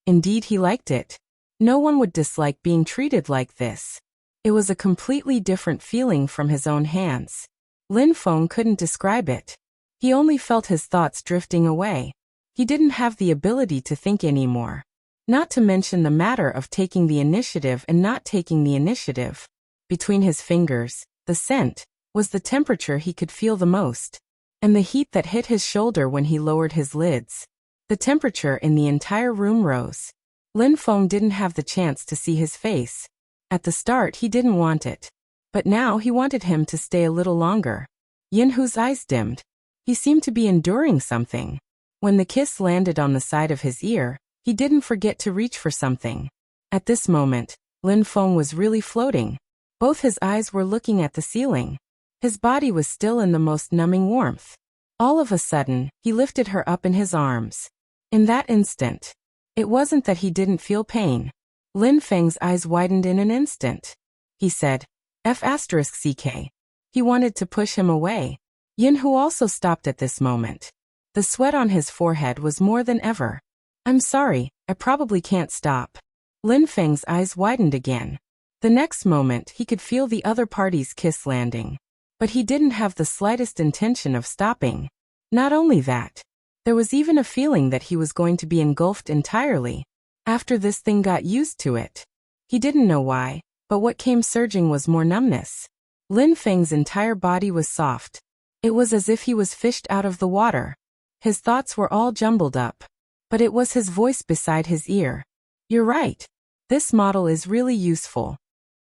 Indeed, he liked it. No one would dislike being treated like this. It was a completely different feeling from his own hands. Lin Feng couldn't describe it. He only felt his thoughts drifting away. He didn't have the ability to think anymore. Not to mention the matter of taking the initiative and not taking the initiative. Between his fingers, the scent, was the temperature he could feel the most. And the heat that hit his shoulder when he lowered his lids. The temperature in the entire room rose. Lin Feng didn't have the chance to see his face. At the start he didn't want it. But now he wanted him to stay a little longer. Yinhu's eyes dimmed. He seemed to be enduring something. When the kiss landed on the side of his ear, he didn't forget to reach for something. At this moment, Lin Feng was really floating. Both his eyes were looking at the ceiling. His body was still in the most numbing warmth. All of a sudden, he lifted her up in his arms. In that instant, it wasn't that he didn't feel pain. Lin Feng's eyes widened in an instant. He said, "F***ck." He wanted to push him away. Yinhu also stopped at this moment. The sweat on his forehead was more than ever. "I'm sorry, I probably can't stop." Lin Feng's eyes widened again. The next moment he could feel the other party's kiss landing. But he didn't have the slightest intention of stopping. Not only that, there was even a feeling that he was going to be engulfed entirely. After this thing got used to it. He didn't know why, but what came surging was more numbness. Lin Feng's entire body was soft. It was as if he was fished out of the water. His thoughts were all jumbled up. But it was his voice beside his ear. "You're right. This model is really useful."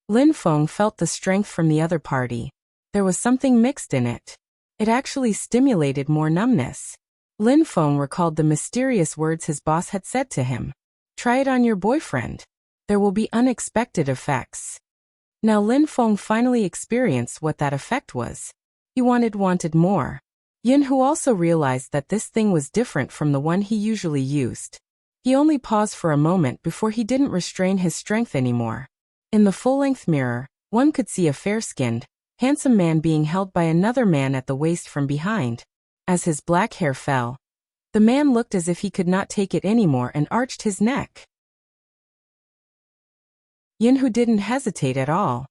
Lin Feng felt the strength from the other party. There was something mixed in it. It actually stimulated more numbness. Lin Feng recalled the mysterious words his boss had said to him. "Try it on your boyfriend. There will be unexpected effects." Now Lin Feng finally experienced what that effect was. He wanted more. Yinhu also realized that this thing was different from the one he usually used. He only paused for a moment before he didn't restrain his strength anymore. In the full-length mirror, one could see a fair-skinned, handsome man being held by another man at the waist from behind. As his black hair fell, the man looked as if he could not take it anymore and arched his neck. Yinhu didn't hesitate at all.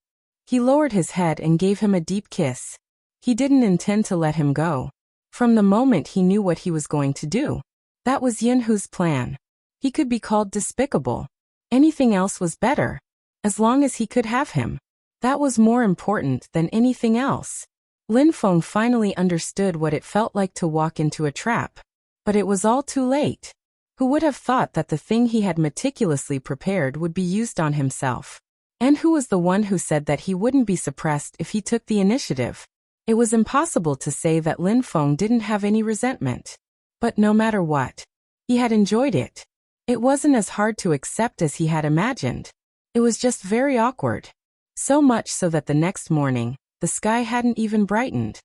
He lowered his head and gave him a deep kiss. He didn't intend to let him go. From the moment he knew what he was going to do. That was Yinhu's plan. He could be called despicable. Anything else was better. As long as he could have him. That was more important than anything else. Lin Feng finally understood what it felt like to walk into a trap. But it was all too late. Who would have thought that the thing he had meticulously prepared would be used on himself? And who was the one who said that he wouldn't be suppressed if he took the initiative? It was impossible to say that Lin Feng didn't have any resentment. But no matter what, he had enjoyed it. It wasn't as hard to accept as he had imagined. It was just very awkward. So much so that the next morning, the sky hadn't even brightened.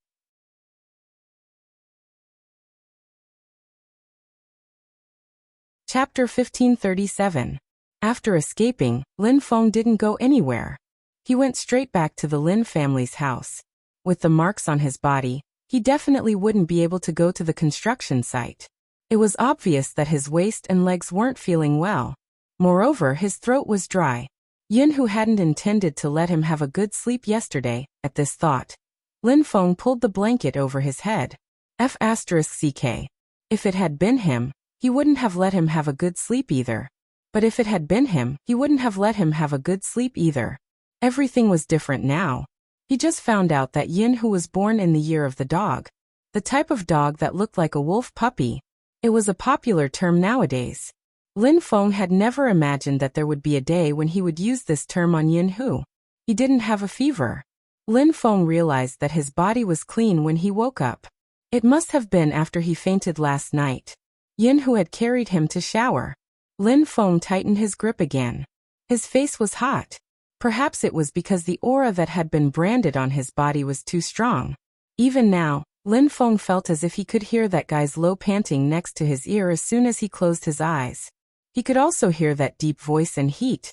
Chapter 1537. After escaping, Lin Feng didn't go anywhere. He went straight back to the Lin family's house. With the marks on his body, he definitely wouldn't be able to go to the construction site. It was obvious that his waist and legs weren't feeling well. Moreover, his throat was dry. Yinhu hadn't intended to let him have a good sleep yesterday. At this thought, Lin Feng pulled the blanket over his head. F***ck. If it had been him, he wouldn't have let him have a good sleep either. But if it had been him, he wouldn't have let him have a good sleep either. Everything was different now. He just found out that Yinhu was born in the year of the dog. The type of dog that looked like a wolf puppy. It was a popular term nowadays. Lin Feng had never imagined that there would be a day when he would use this term on Yinhu. He didn't have a fever. Lin Feng realized that his body was clean when he woke up. It must have been after he fainted last night. Yinhu had carried him to shower. Lin Feng tightened his grip again. His face was hot. Perhaps it was because the aura that had been branded on his body was too strong. Even now, Lin Feng felt as if he could hear that guy's low panting next to his ear as soon as he closed his eyes. He could also hear that deep voice and heat.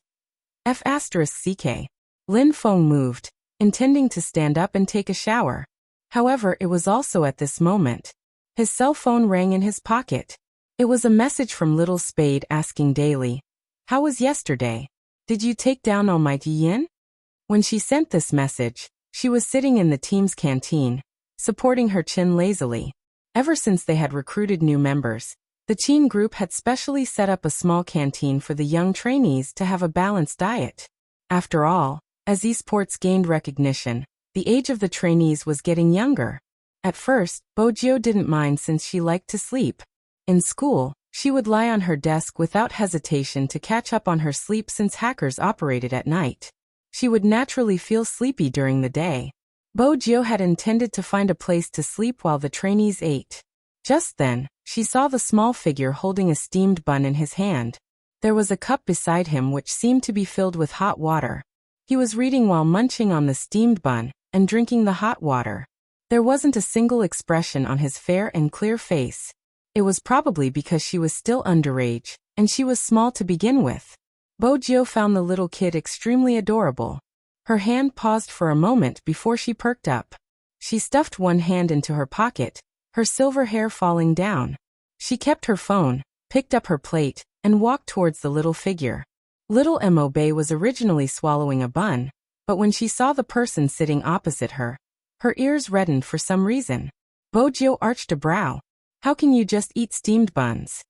F***ck. Lin Feng moved, intending to stand up and take a shower. However, it was also at this moment. His cell phone rang in his pocket. It was a message from Little Spade asking daily, "How was yesterday? Did you take down Almighty Yin?" When she sent this message, she was sitting in the team's canteen, supporting her chin lazily. Ever since they had recruited new members, the teen group had specially set up a small canteen for the young trainees to have a balanced diet. After all, as esports gained recognition, the age of the trainees was getting younger. At first, Bojio didn't mind since she liked to sleep. In school, she would lie on her desk without hesitation to catch up on her sleep since hackers operated at night. She would naturally feel sleepy during the day. Bojio had intended to find a place to sleep while the trainees ate. Just then, she saw the small figure holding a steamed bun in his hand. There was a cup beside him which seemed to be filled with hot water. He was reading while munching on the steamed bun and drinking the hot water. There wasn't a single expression on his fair and clear face. It was probably because she was still underage, and she was small to begin with. Bojio found the little kid extremely adorable. Her hand paused for a moment before she perked up. She stuffed one hand into her pocket, her silver hair falling down. She kept her phone, picked up her plate, and walked towards the little figure. Little Mobe was originally swallowing a bun, but when she saw the person sitting opposite her ears reddened for some reason. Bojio arched a brow. "How can you just eat steamed buns?"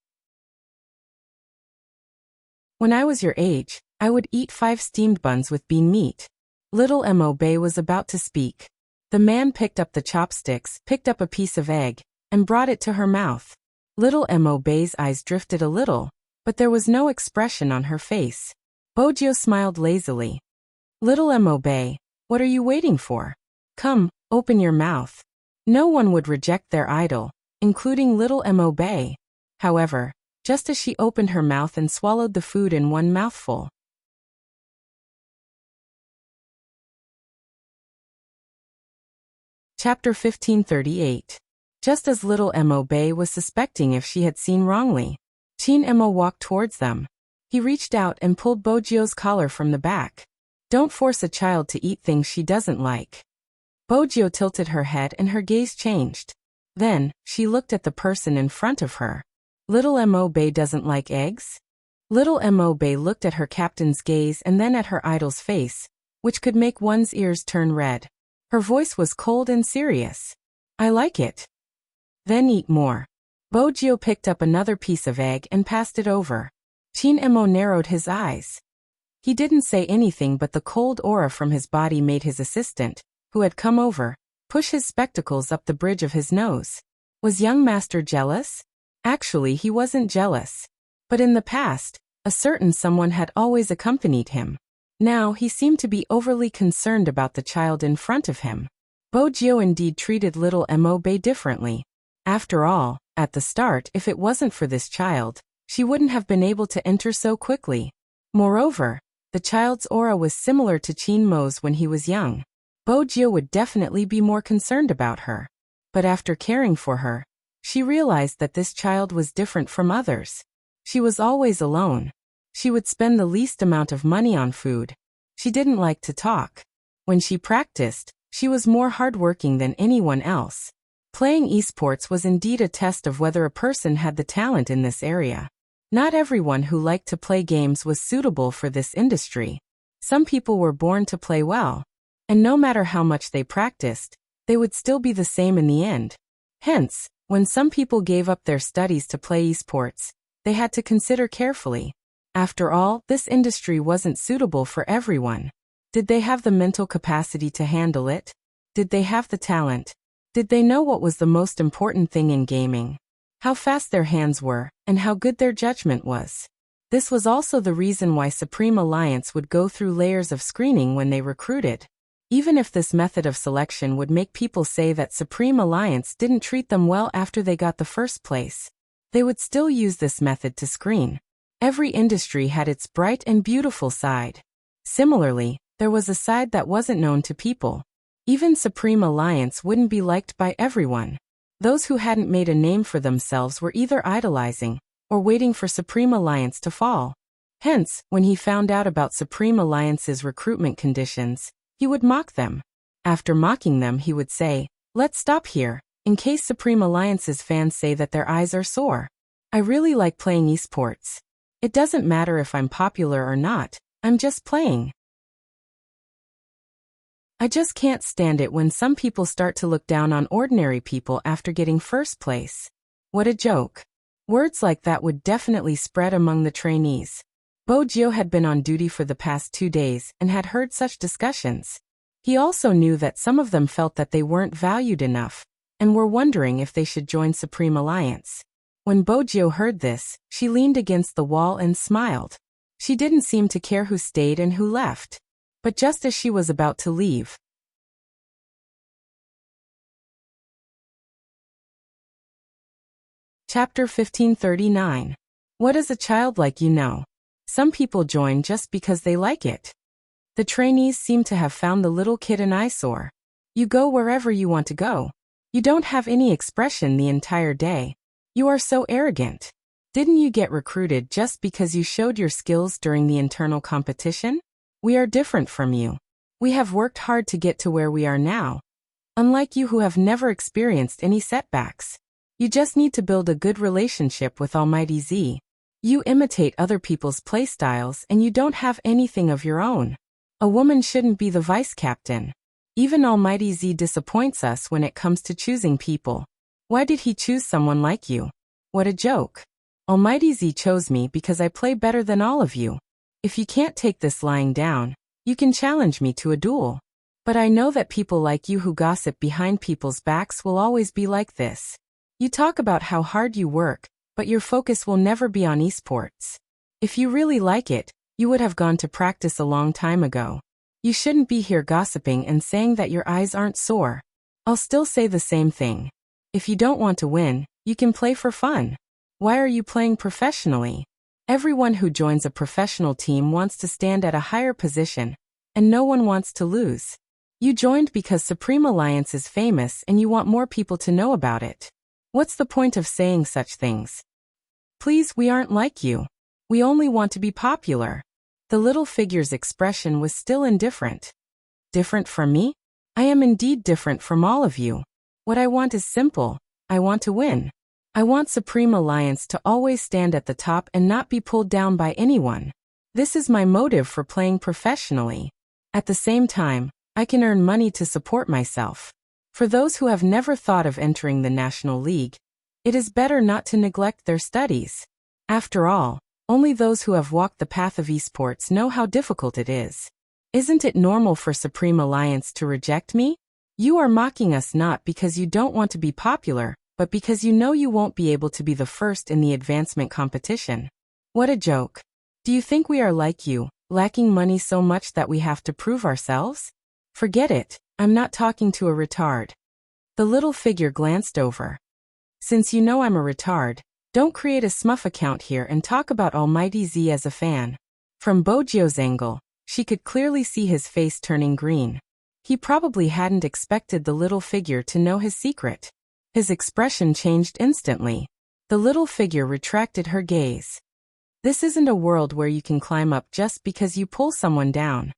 "When I was your age, I would eat 5 steamed buns with bean meat." Little Mobe was about to speak. The man picked up the chopsticks, picked up a piece of egg, and brought it to her mouth. Little Mobe's eyes drifted a little, but there was no expression on her face. Bojio smiled lazily. "Little Mobe, what are you waiting for? Come, open your mouth." No one would reject their idol, including Little Mobe. However, just as she opened her mouth and swallowed the food in one mouthful. Chapter 1538. Just as Little Mobe was suspecting if she had seen wrongly, Teen Mo walked towards them. He reached out and pulled Bojio's collar from the back. "Don't force a child to eat things she doesn't like." Bojio tilted her head and her gaze changed. Then, she looked at the person in front of her. "Little Mobe doesn't like eggs?" Little Mobe looked at her captain's gaze and then at her idol's face, which could make one's ears turn red. Her voice was cold and serious. "I like it." "Then eat more." Bojio picked up another piece of egg and passed it over. Teen Mo narrowed his eyes. He didn't say anything, but the cold aura from his body made his assistant, who had come over, push his spectacles up the bridge of his nose. Was young master jealous? Actually, he wasn't jealous. But in the past, a certain someone had always accompanied him. Now he seemed to be overly concerned about the child in front of him. Bojio indeed treated Little Mobe differently. After all, at the start, if it wasn't for this child, she wouldn't have been able to enter so quickly. Moreover, the child's aura was similar to Chin Mo's when he was young. Bojio would definitely be more concerned about her. But after caring for her, she realized that this child was different from others. She was always alone. She would spend the least amount of money on food. She didn't like to talk. When she practiced, she was more hardworking than anyone else. Playing esports was indeed a test of whether a person had the talent in this area. Not everyone who liked to play games was suitable for this industry. Some people were born to play well, and no matter how much they practiced, they would still be the same in the end. Hence, when some people gave up their studies to play esports, they had to consider carefully. After all, this industry wasn't suitable for everyone. Did they have the mental capacity to handle it? Did they have the talent? Did they know what was the most important thing in gaming? How fast their hands were, and how good their judgment was. This was also the reason why Supreme Alliance would go through layers of screening when they recruited. Even if this method of selection would make people say that Supreme Alliance didn't treat them well after they got the first place, they would still use this method to screen. Every industry had its bright and beautiful side. Similarly, there was a side that wasn't known to people. Even Supreme Alliance wouldn't be liked by everyone. Those who hadn't made a name for themselves were either idolizing or waiting for Supreme Alliance to fall. Hence, when he found out about Supreme Alliance's recruitment conditions, he would mock them. After mocking them, he would say, "Let's stop here, in case Supreme Alliance's fans say that their eyes are sore. I really like playing esports. It doesn't matter if I'm popular or not, I'm just playing. I just can't stand it when some people start to look down on ordinary people after getting first place." What a joke. Words like that would definitely spread among the trainees. Bojio had been on duty for the past 2 days and had heard such discussions. He also knew that some of them felt that they weren't valued enough and were wondering if they should join Supreme Alliance. When Bojio heard this, she leaned against the wall and smiled. She didn't seem to care who stayed and who left. But just as she was about to leave, Chapter 1539. What does a child like you know? Some people join just because they like it. The trainees seem to have found the little kid an eyesore. You go wherever you want to go. You don't have any expression the entire day. You are so arrogant. Didn't you get recruited just because you showed your skills during the internal competition? We are different from you. We have worked hard to get to where we are now. Unlike you who have never experienced any setbacks. You just need to build a good relationship with Almighty Z. You imitate other people's playstyles and you don't have anything of your own. A woman shouldn't be the vice captain. Even Almighty Z disappoints us when it comes to choosing people. Why did he choose someone like you? What a joke. Almighty Z chose me because I play better than all of you. If you can't take this lying down, you can challenge me to a duel. But I know that people like you who gossip behind people's backs will always be like this. You talk about how hard you work, but your focus will never be on esports. If you really like it, you would have gone to practice a long time ago. You shouldn't be here gossiping and saying that your eyes aren't sore. I'll still say the same thing. If you don't want to win, you can play for fun. Why are you playing professionally? Everyone who joins a professional team wants to stand at a higher position, and no one wants to lose. You joined because Supreme Alliance is famous and you want more people to know about it. What's the point of saying such things? Please, we aren't like you. We only want to be popular. The little figure's expression was still indifferent. Different from me? I am indeed different from all of you. What I want is simple. I want to win. I want Supreme Alliance to always stand at the top and not be pulled down by anyone. This is my motive for playing professionally. At the same time, I can earn money to support myself. For those who have never thought of entering the National League, it is better not to neglect their studies. After all, only those who have walked the path of esports know how difficult it is. Isn't it normal for Supreme Alliance to reject me? You are mocking us not because you don't want to be popular, but because you know you won't be able to be the first in the advancement competition. What a joke. Do you think we are like you, lacking money so much that we have to prove ourselves? Forget it, I'm not talking to a retard. The little figure glanced over. Since you know I'm a retard, don't create a smurf account here and talk about Almighty Z as a fan. From Bojio's angle, she could clearly see his face turning green. He probably hadn't expected the little figure to know his secret. His expression changed instantly. The little figure retracted her gaze. This isn't a world where you can climb up just because you pull someone down.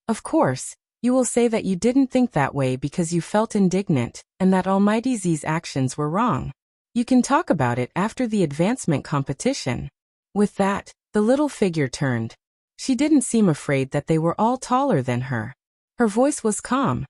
Of course, you will say that you didn't think that way because you felt indignant, and that Almighty Z's actions were wrong. You can talk about it after the advancement competition. With that, the little figure turned. She didn't seem afraid that they were all taller than her. Her voice was calm.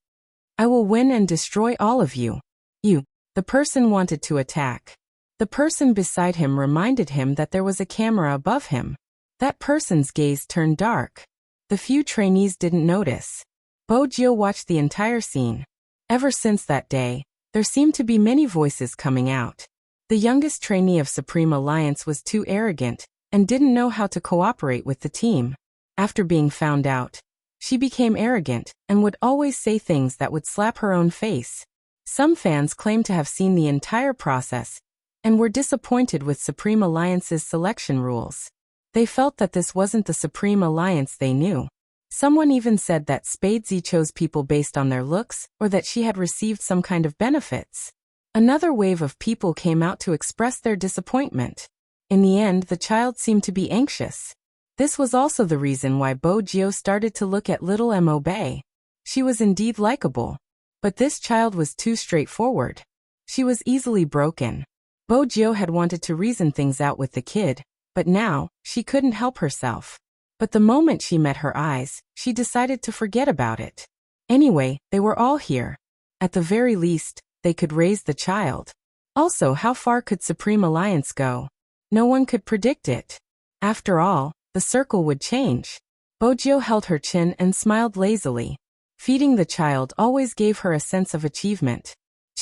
I will win and destroy all of you. You. The person wanted to attack. The person beside him reminded him that there was a camera above him. That person's gaze turned dark. The few trainees didn't notice. Bojio watched the entire scene. Ever since that day, there seemed to be many voices coming out. The youngest trainee of Supreme Alliance was too arrogant and didn't know how to cooperate with the team. After being found out, she became arrogant and would always say things that would slap her own face. Some fans claimed to have seen the entire process and were disappointed with Supreme Alliance's selection rules. They felt that this wasn't the Supreme Alliance they knew. Someone even said that Spadesy chose people based on their looks, or that she had received some kind of benefits. Another wave of people came out to express their disappointment. In the end, the child seemed to be anxious. This was also the reason why Bo-jio started to look at little Mo-bae. She was indeed likable. But this child was too straightforward. She was easily broken. Bo-jio had wanted to reason things out with the kid, but now, she couldn't help herself. But the moment she met her eyes, she decided to forget about it. Anyway, they were all here. At the very least, they could raise the child. Also, how far could Supreme Alliance go? No one could predict it. After all, the circle would change. Bo-jio held her chin and smiled lazily. Feeding the child always gave her a sense of achievement.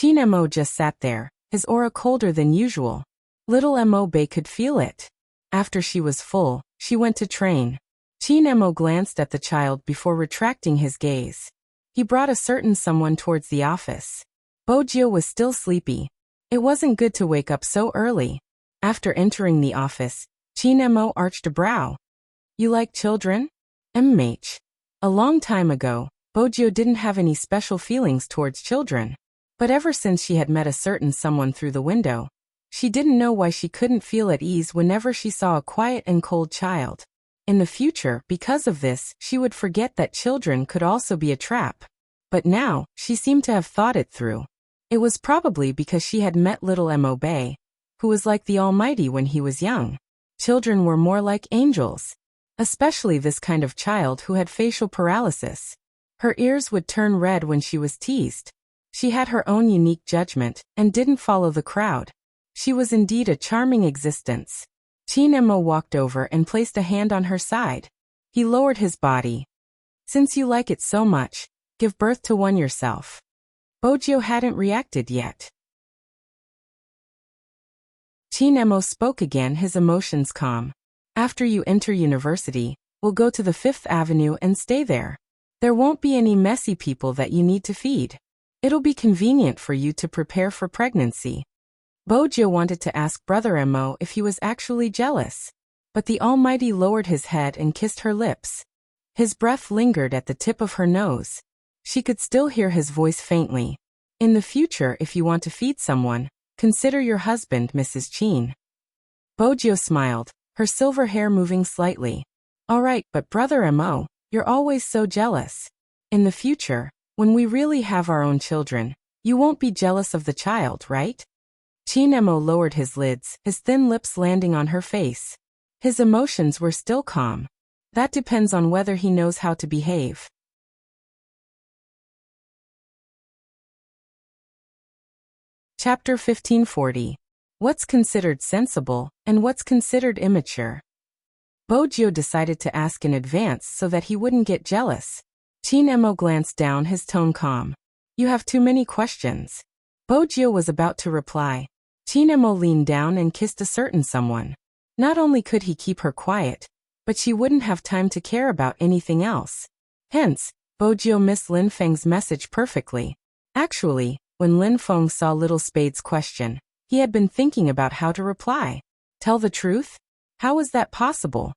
Mo just sat there, his aura colder than usual. Little Mo-bae could feel it. After she was full, she went to train. Mo glanced at the child before retracting his gaze. He brought a certain someone towards the office. Bo-jio was still sleepy. It wasn't good to wake up so early. After entering the office, Mo arched a brow. You like children? MH. A long time ago, Bo-jio didn't have any special feelings towards children. But ever since she had met a certain someone through the window, she didn't know why she couldn't feel at ease whenever she saw a quiet and cold child. In the future, because of this, she would forget that children could also be a trap. But now, she seemed to have thought it through. It was probably because she had met little Mo-bae, who was like the Almighty when he was young. Children were more like angels. Especially this kind of child who had facial paralysis. Her ears would turn red when she was teased. She had her own unique judgment, and didn't follow the crowd. She was indeed a charming existence. Mo walked over and placed a hand on her side. He lowered his body. Since you like it so much, give birth to one yourself. Bo-jio hadn't reacted yet. Mo spoke again, his emotions calm. After you enter university, we'll go to the 5th Avenue and stay there. There won't be any messy people that you need to feed. It'll be convenient for you to prepare for pregnancy. Bo-jio wanted to ask Brother Mo if he was actually jealous. But the Almighty lowered his head and kissed her lips. His breath lingered at the tip of her nose. She could still hear his voice faintly. In the future, if you want to feed someone, consider your husband, Mrs. Chin. Bo-jio smiled, her silver hair moving slightly. All right, but Brother Mo, you're always so jealous. In the future, when we really have our own children, you won't be jealous of the child, right? Mo lowered his lids, his thin lips landing on her face. His emotions were still calm. That depends on whether he knows how to behave. Chapter 1540. What's considered sensible, and what's considered immature? Bo-jio decided to ask in advance so that he wouldn't get jealous. Mo glanced down, his tone calm. You have too many questions. Bo-jio was about to reply. Mo leaned down and kissed a certain someone. Not only could he keep her quiet, but she wouldn't have time to care about anything else. Hence, Bo-jio missed Lin Feng's message perfectly. Actually, when Lin Feng saw Little Spade's question, he had been thinking about how to reply. Tell the truth? How was that possible?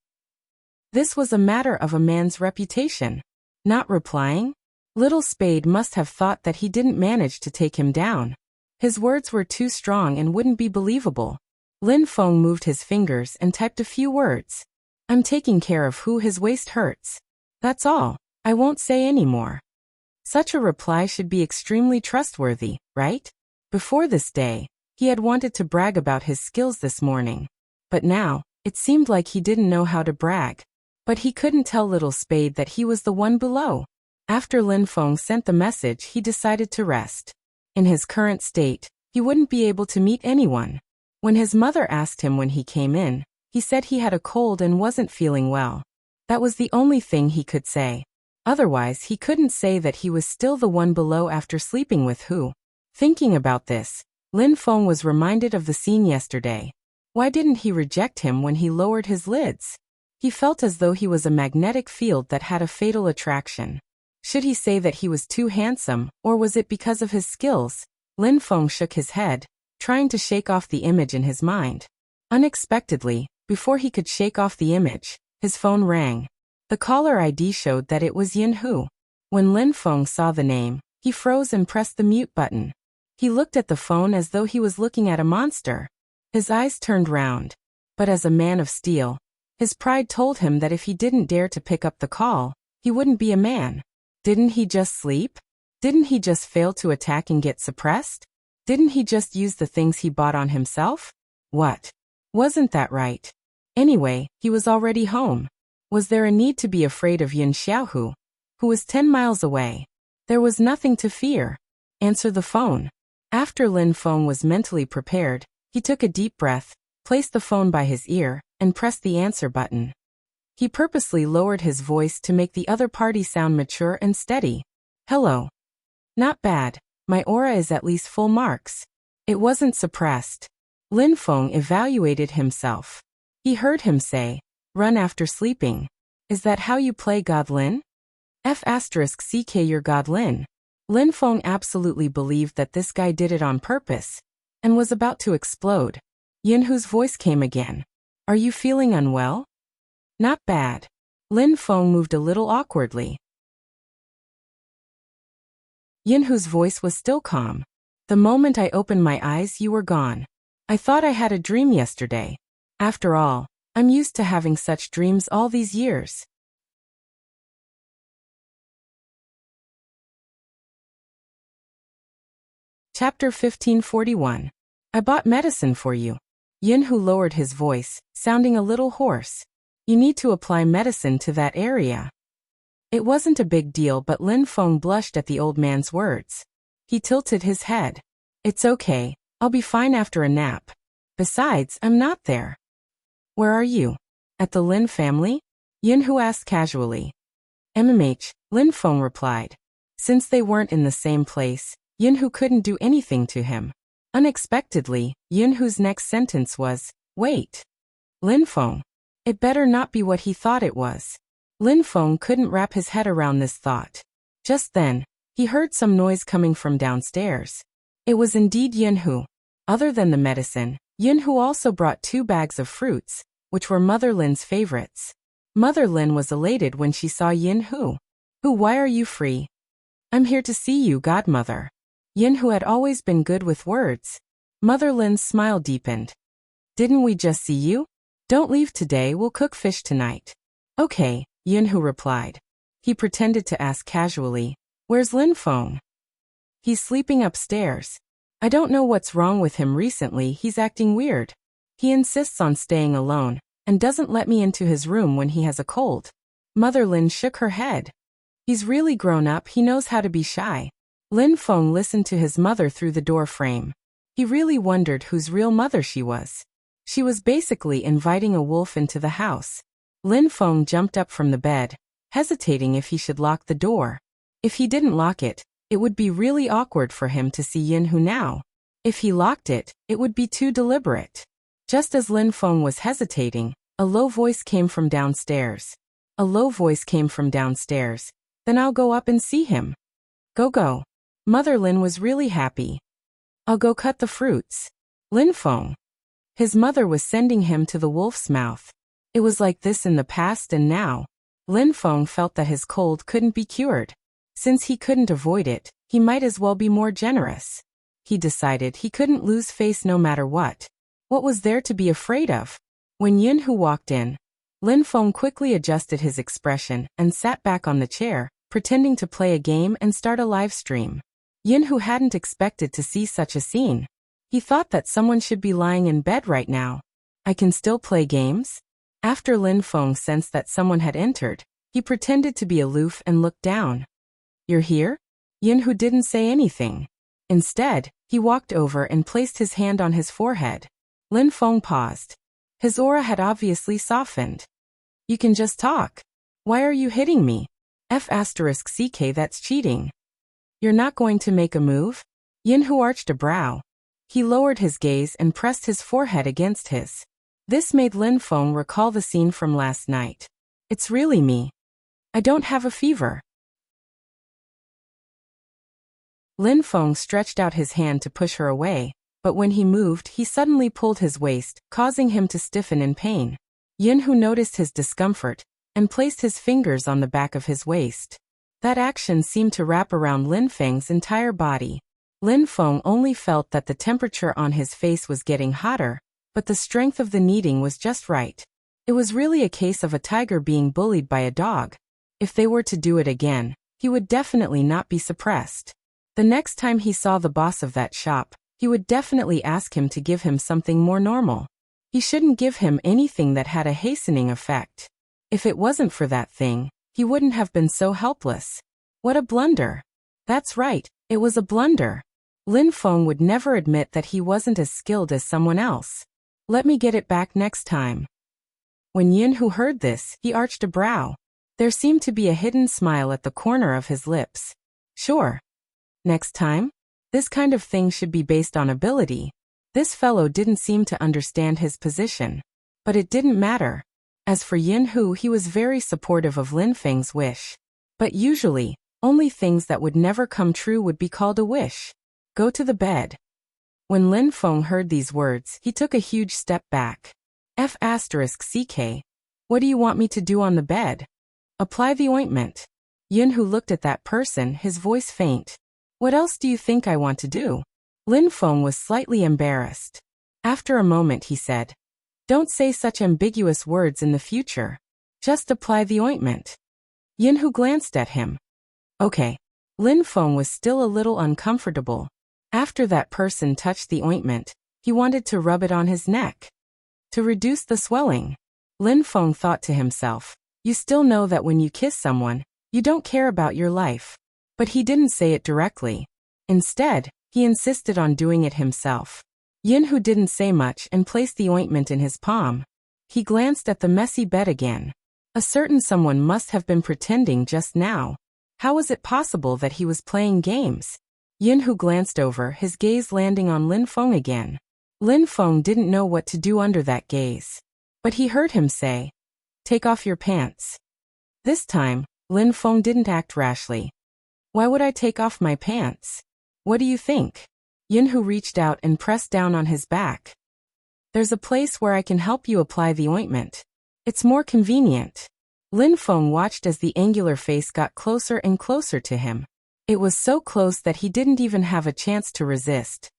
This was a matter of a man's reputation. Not replying? Little Spade must have thought that he didn't manage to take him down. His words were too strong and wouldn't be believable. Lin Feng moved his fingers and typed a few words. I'm taking care of who his waist hurts. That's all. I won't say any more. Such a reply should be extremely trustworthy, right? Before this day, he had wanted to brag about his skills this morning. But now, it seemed like he didn't know how to brag. But he couldn't tell Little Spade that he was the one below. After Lin Feng sent the message, he decided to rest. In his current state, he wouldn't be able to meet anyone. When his mother asked him when he came in, he said he had a cold and wasn't feeling well. That was the only thing he could say. Otherwise, he couldn't say that he was still the one below after sleeping with who. Thinking about this, Lin Feng was reminded of the scene yesterday. Why didn't he reject him when he lowered his lids? He felt as though he was a magnetic field that had a fatal attraction. Should he say that he was too handsome, or was it because of his skills? Lin Feng shook his head. trying to shake off the image in his mind. Unexpectedly, before he could shake off the image, his phone rang. The caller ID showed that it was Yin Hu. When Lin Feng saw the name, he froze and pressed the mute button. He looked at the phone as though he was looking at a monster. His eyes turned round. But as a man of steel, his pride told him that if he didn't dare to pick up the call, he wouldn't be a man. Didn't he just sleep? Didn't he just fail to attack and get suppressed? Didn't he just use the things he bought on himself? What? Wasn't that right? Anyway, he was already home. Was there a need to be afraid of Yin Xiaohu, who was 10 miles away? There was nothing to fear. Answer the phone. After Lin Feng was mentally prepared, he took a deep breath, placed the phone by his ear, and pressed the answer button. He purposely lowered his voice to make the other party sound mature and steady. Hello. Not bad. My aura is at least full marks. It wasn't suppressed. Lin Feng evaluated himself. He heard him say, run after sleeping. Is that how you play God Lin? F***ck you're God Lin. Lin Feng absolutely believed that this guy did it on purpose, and was about to explode. Yin Hu's voice came again. Are you feeling unwell? Not bad. Lin Feng moved a little awkwardly. Yin Hu's voice was still calm. The moment I opened my eyes, you were gone. I thought I had a dream yesterday. After all, I'm used to having such dreams all these years. Chapter 1541. I bought medicine for you. Yin Hu lowered his voice, sounding a little hoarse. You need to apply medicine to that area. It wasn't a big deal, but Lin Feng blushed at the old man's words. He tilted his head. It's okay, I'll be fine after a nap. Besides, I'm not there. Where are you? At the Lin family? Yin Hu asked casually. Lin Feng replied. Since they weren't in the same place, Yin Hu couldn't do anything to him. Unexpectedly, Yin Hu's next sentence was, wait. Lin Feng. It better not be what he thought it was. Lin Feng couldn't wrap his head around this thought. Just then, he heard some noise coming from downstairs. It was indeed Yin Hu. Other than the medicine, Yin Hu also brought 2 bags of fruits, which were Mother Lin's favorites. Mother Lin was elated when she saw Yin Hu. Why are you free? I'm here to see you, godmother. Yin Hu had always been good with words. Mother Lin's smile deepened. Didn't we just see you? Don't leave today, we'll cook fish tonight. Okay, Yin Hu replied. He pretended to ask casually, where's Lin Feng? He's sleeping upstairs. I don't know what's wrong with him recently, he's acting weird. He insists on staying alone, and doesn't let me into his room when he has a cold. Mother Lin shook her head. He's really grown up, he knows how to be shy. Lin Feng listened to his mother through the door frame. He really wondered whose real mother she was. She was basically inviting a wolf into the house. Lin Feng jumped up from the bed, hesitating if he should lock the door. If he didn't lock it, it would be really awkward for him to see Yin Hu now. If he locked it, it would be too deliberate. Just as Lin Feng was hesitating, a low voice came from downstairs. Then I'll go up and see him. Go. Mother Lin was really happy. I'll go cut the fruits. Lin Feng. His mother was sending him to the wolf's mouth. It was like this in the past and now. Lin Feng felt that his cold couldn't be cured. Since he couldn't avoid it, he might as well be more generous. He decided he couldn't lose face no matter what. What was there to be afraid of? When Yin Hu walked in, Lin Feng quickly adjusted his expression and sat back on the chair, pretending to play a game and start a live stream. Yin Hu hadn't expected to see such a scene. He thought that someone should be lying in bed right now. I can still play games? After Lin Feng sensed that someone had entered, he pretended to be aloof and looked down. You're here? Yin Hu didn't say anything. Instead, he walked over and placed his hand on his forehead. Lin Feng paused. His aura had obviously softened. You can just talk. Why are you hitting me? F***ck that's cheating. You're not going to make a move? Yin Hu arched a brow. He lowered his gaze and pressed his forehead against his. This made Lin Feng recall the scene from last night. It's really me. I don't have a fever. Lin Feng stretched out his hand to push her away, but when he moved, he suddenly pulled his waist, causing him to stiffen in pain. Yinhu noticed his discomfort and placed his fingers on the back of his waist. That action seemed to wrap around Lin Feng's entire body. Lin Feng only felt that the temperature on his face was getting hotter, but the strength of the kneading was just right. It was really a case of a tiger being bullied by a dog. If they were to do it again, he would definitely not be suppressed. The next time he saw the boss of that shop, he would definitely ask him to give him something more normal. He shouldn't give him anything that had a hastening effect. If it wasn't for that thing, he wouldn't have been so helpless. What a blunder. That's right, it was a blunder. Lin Feng would never admit that he wasn't as skilled as someone else. Let me get it back next time. When Yinhu heard this, he arched a brow. There seemed to be a hidden smile at the corner of his lips. Sure. Next time? This kind of thing should be based on ability. This fellow didn't seem to understand his position. But it didn't matter. As for Yinhu, he was very supportive of Lin Feng's wish. But usually, only things that would never come true would be called a wish. Go to the bed. When Lin Feng heard these words, he took a huge step back. F***CK. What do you want me to do on the bed? Apply the ointment. Yinhu looked at that person, his voice faint. What else do you think I want to do? Lin Feng was slightly embarrassed. After a moment he said, don't say such ambiguous words in the future. Just apply the ointment. Yinhu glanced at him. Okay. Lin Feng was still a little uncomfortable. After that person touched the ointment, he wanted to rub it on his neck. To reduce the swelling. Lin Feng thought to himself, you still know that when you kiss someone, you don't care about your life. But he didn't say it directly. Instead, he insisted on doing it himself. Yinhu didn't say much and placed the ointment in his palm. He glanced at the messy bed again. A certain someone must have been pretending just now. How was it possible that he was playing games? Yinhu glanced over, his gaze landing on Lin Feng again. Lin Feng didn't know what to do under that gaze. But he heard him say, take off your pants. This time, Lin Feng didn't act rashly. Why would I take off my pants? What do you think? Yinhu reached out and pressed down on his back. There's a place where I can help you apply the ointment. It's more convenient. Lin Feng watched as the angular face got closer and closer to him. It was so close that he didn't even have a chance to resist.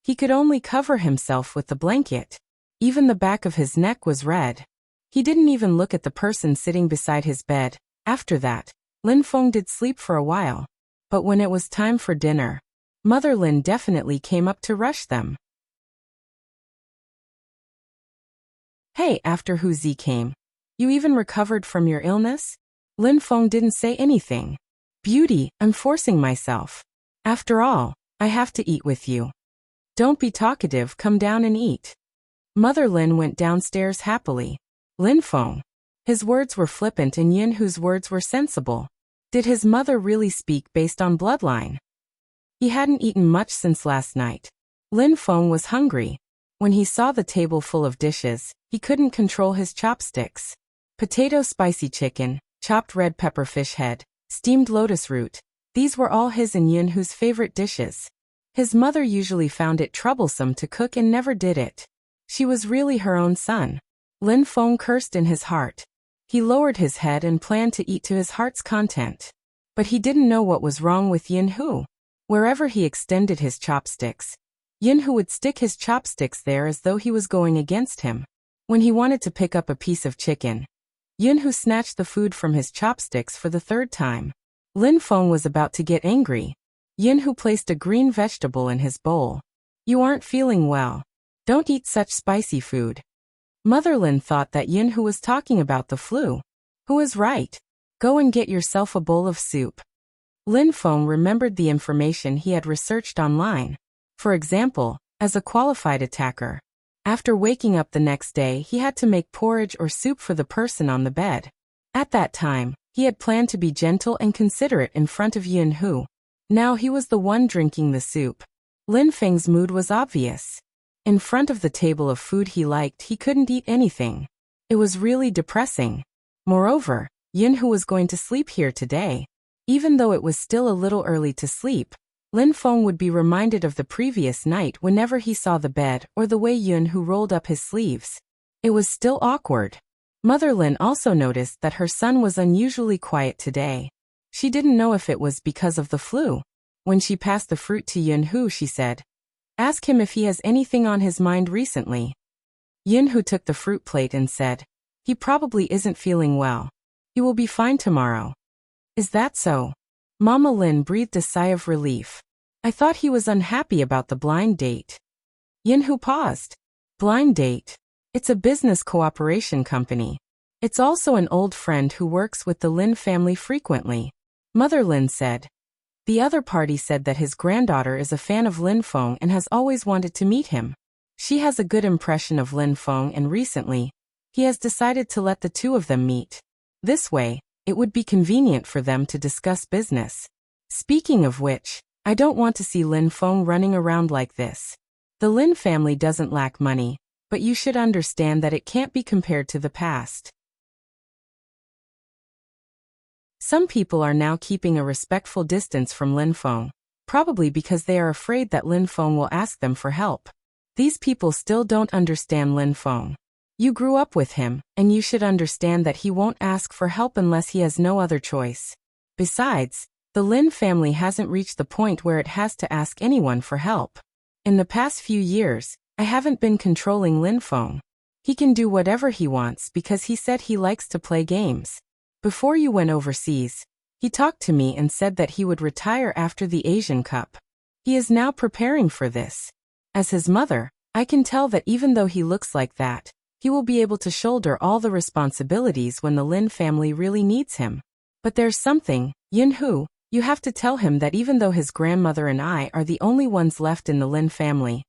He could only cover himself with the blanket. Even the back of his neck was red. He didn't even look at the person sitting beside his bed. After that, Lin Feng did sleep for a while. But when it was time for dinner, Mother Lin definitely came up to rush them. Hey, after Hu Zi came, you even recovered from your illness? Lin Feng didn't say anything. Beauty, I'm forcing myself. After all, I have to eat with you. Don't be talkative, come down and eat. Mother Lin went downstairs happily. Lin Feng. His words were flippant and Yinhu's words were sensible. Did his mother really speak based on bloodline? He hadn't eaten much since last night. Lin Feng was hungry. When he saw the table full of dishes, he couldn't control his chopsticks. Potato spicy chicken, chopped red pepper fish head, steamed lotus root. These were all his and Yinhu's favorite dishes. His mother usually found it troublesome to cook and never did it. She was really her own son. Lin Feng cursed in his heart. He lowered his head and planned to eat to his heart's content. But he didn't know what was wrong with Yinhu. Wherever he extended his chopsticks, Yinhu would stick his chopsticks there as though he was going against him. When he wanted to pick up a piece of chicken, Yinhu snatched the food from his chopsticks for the third time. Lin Feng was about to get angry. Yinhu placed a green vegetable in his bowl. You aren't feeling well. Don't eat such spicy food. Mother Lin thought that Yinhu was talking about the flu. Who is right? Go and get yourself a bowl of soup. Lin Feng remembered the information he had researched online. For example, as a qualified attacker. After waking up the next day, he had to make porridge or soup for the person on the bed. At that time, he had planned to be gentle and considerate in front of Yinhu. Now he was the one drinking the soup. Lin Feng's mood was obvious. In front of the table of food he liked, he couldn't eat anything. It was really depressing. Moreover, Yinhu was going to sleep here today. Even though it was still a little early to sleep, Lin Feng would be reminded of the previous night whenever he saw the bed or the way Yunhu rolled up his sleeves. It was still awkward. Mother Lin also noticed that her son was unusually quiet today. She didn't know if it was because of the flu. When she passed the fruit to Yunhu, she said, "Ask him if he has anything on his mind recently." Yunhu took the fruit plate and said, "He probably isn't feeling well. He will be fine tomorrow." "Is that so?" Mama Lin breathed a sigh of relief. "I thought he was unhappy about the blind date." Yunhu paused. "Blind date? It's a business cooperation company. It's also an old friend who works with the Lin family frequently," Mother Lin said. The other party said that his granddaughter is a fan of Lin Feng and has always wanted to meet him. She has a good impression of Lin Feng, and recently, he has decided to let the two of them meet. This way, it would be convenient for them to discuss business. Speaking of which, I don't want to see Lin Feng running around like this. The Lin family doesn't lack money, but you should understand that it can't be compared to the past. Some people are now keeping a respectful distance from Lin Feng, probably because they are afraid that Lin Feng will ask them for help. These people still don't understand Lin Feng. You grew up with him, and you should understand that he won't ask for help unless he has no other choice. Besides, the Lin family hasn't reached the point where it has to ask anyone for help. In the past few years, I haven't been controlling Lin Feng. He can do whatever he wants because he said he likes to play games. Before you went overseas, he talked to me and said that he would retire after the Asian Cup. He is now preparing for this. As his mother, I can tell that even though he looks like that, he will be able to shoulder all the responsibilities when the Lin family really needs him. But there's something, Yunhu, you have to tell him that even though his grandmother and I are the only ones left in the Lin family,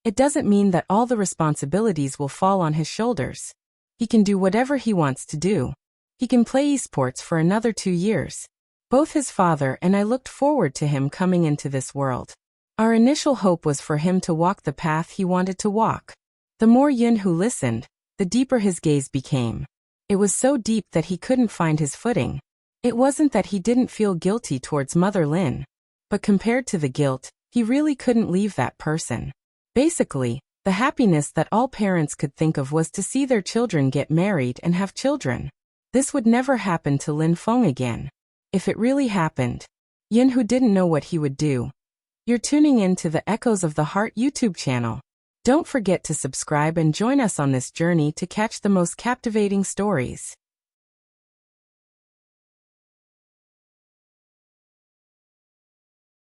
it doesn't mean that all the responsibilities will fall on his shoulders. He can do whatever he wants to do. He can play esports for another 2 years. Both his father and I looked forward to him coming into this world. Our initial hope was for him to walk the path he wanted to walk. The more Yunhu listened, the deeper his gaze became. It was so deep that he couldn't find his footing. It wasn't that he didn't feel guilty towards Mother Lin, but compared to the guilt, he really couldn't leave that person. Basically, the happiness that all parents could think of was to see their children get married and have children. This would never happen to Lin Feng again. If it really happened, Yunhu didn't know what he would do. You're tuning in to the Echoes of the Heart YouTube channel. Don't forget to subscribe and join us on this journey to catch the most captivating stories.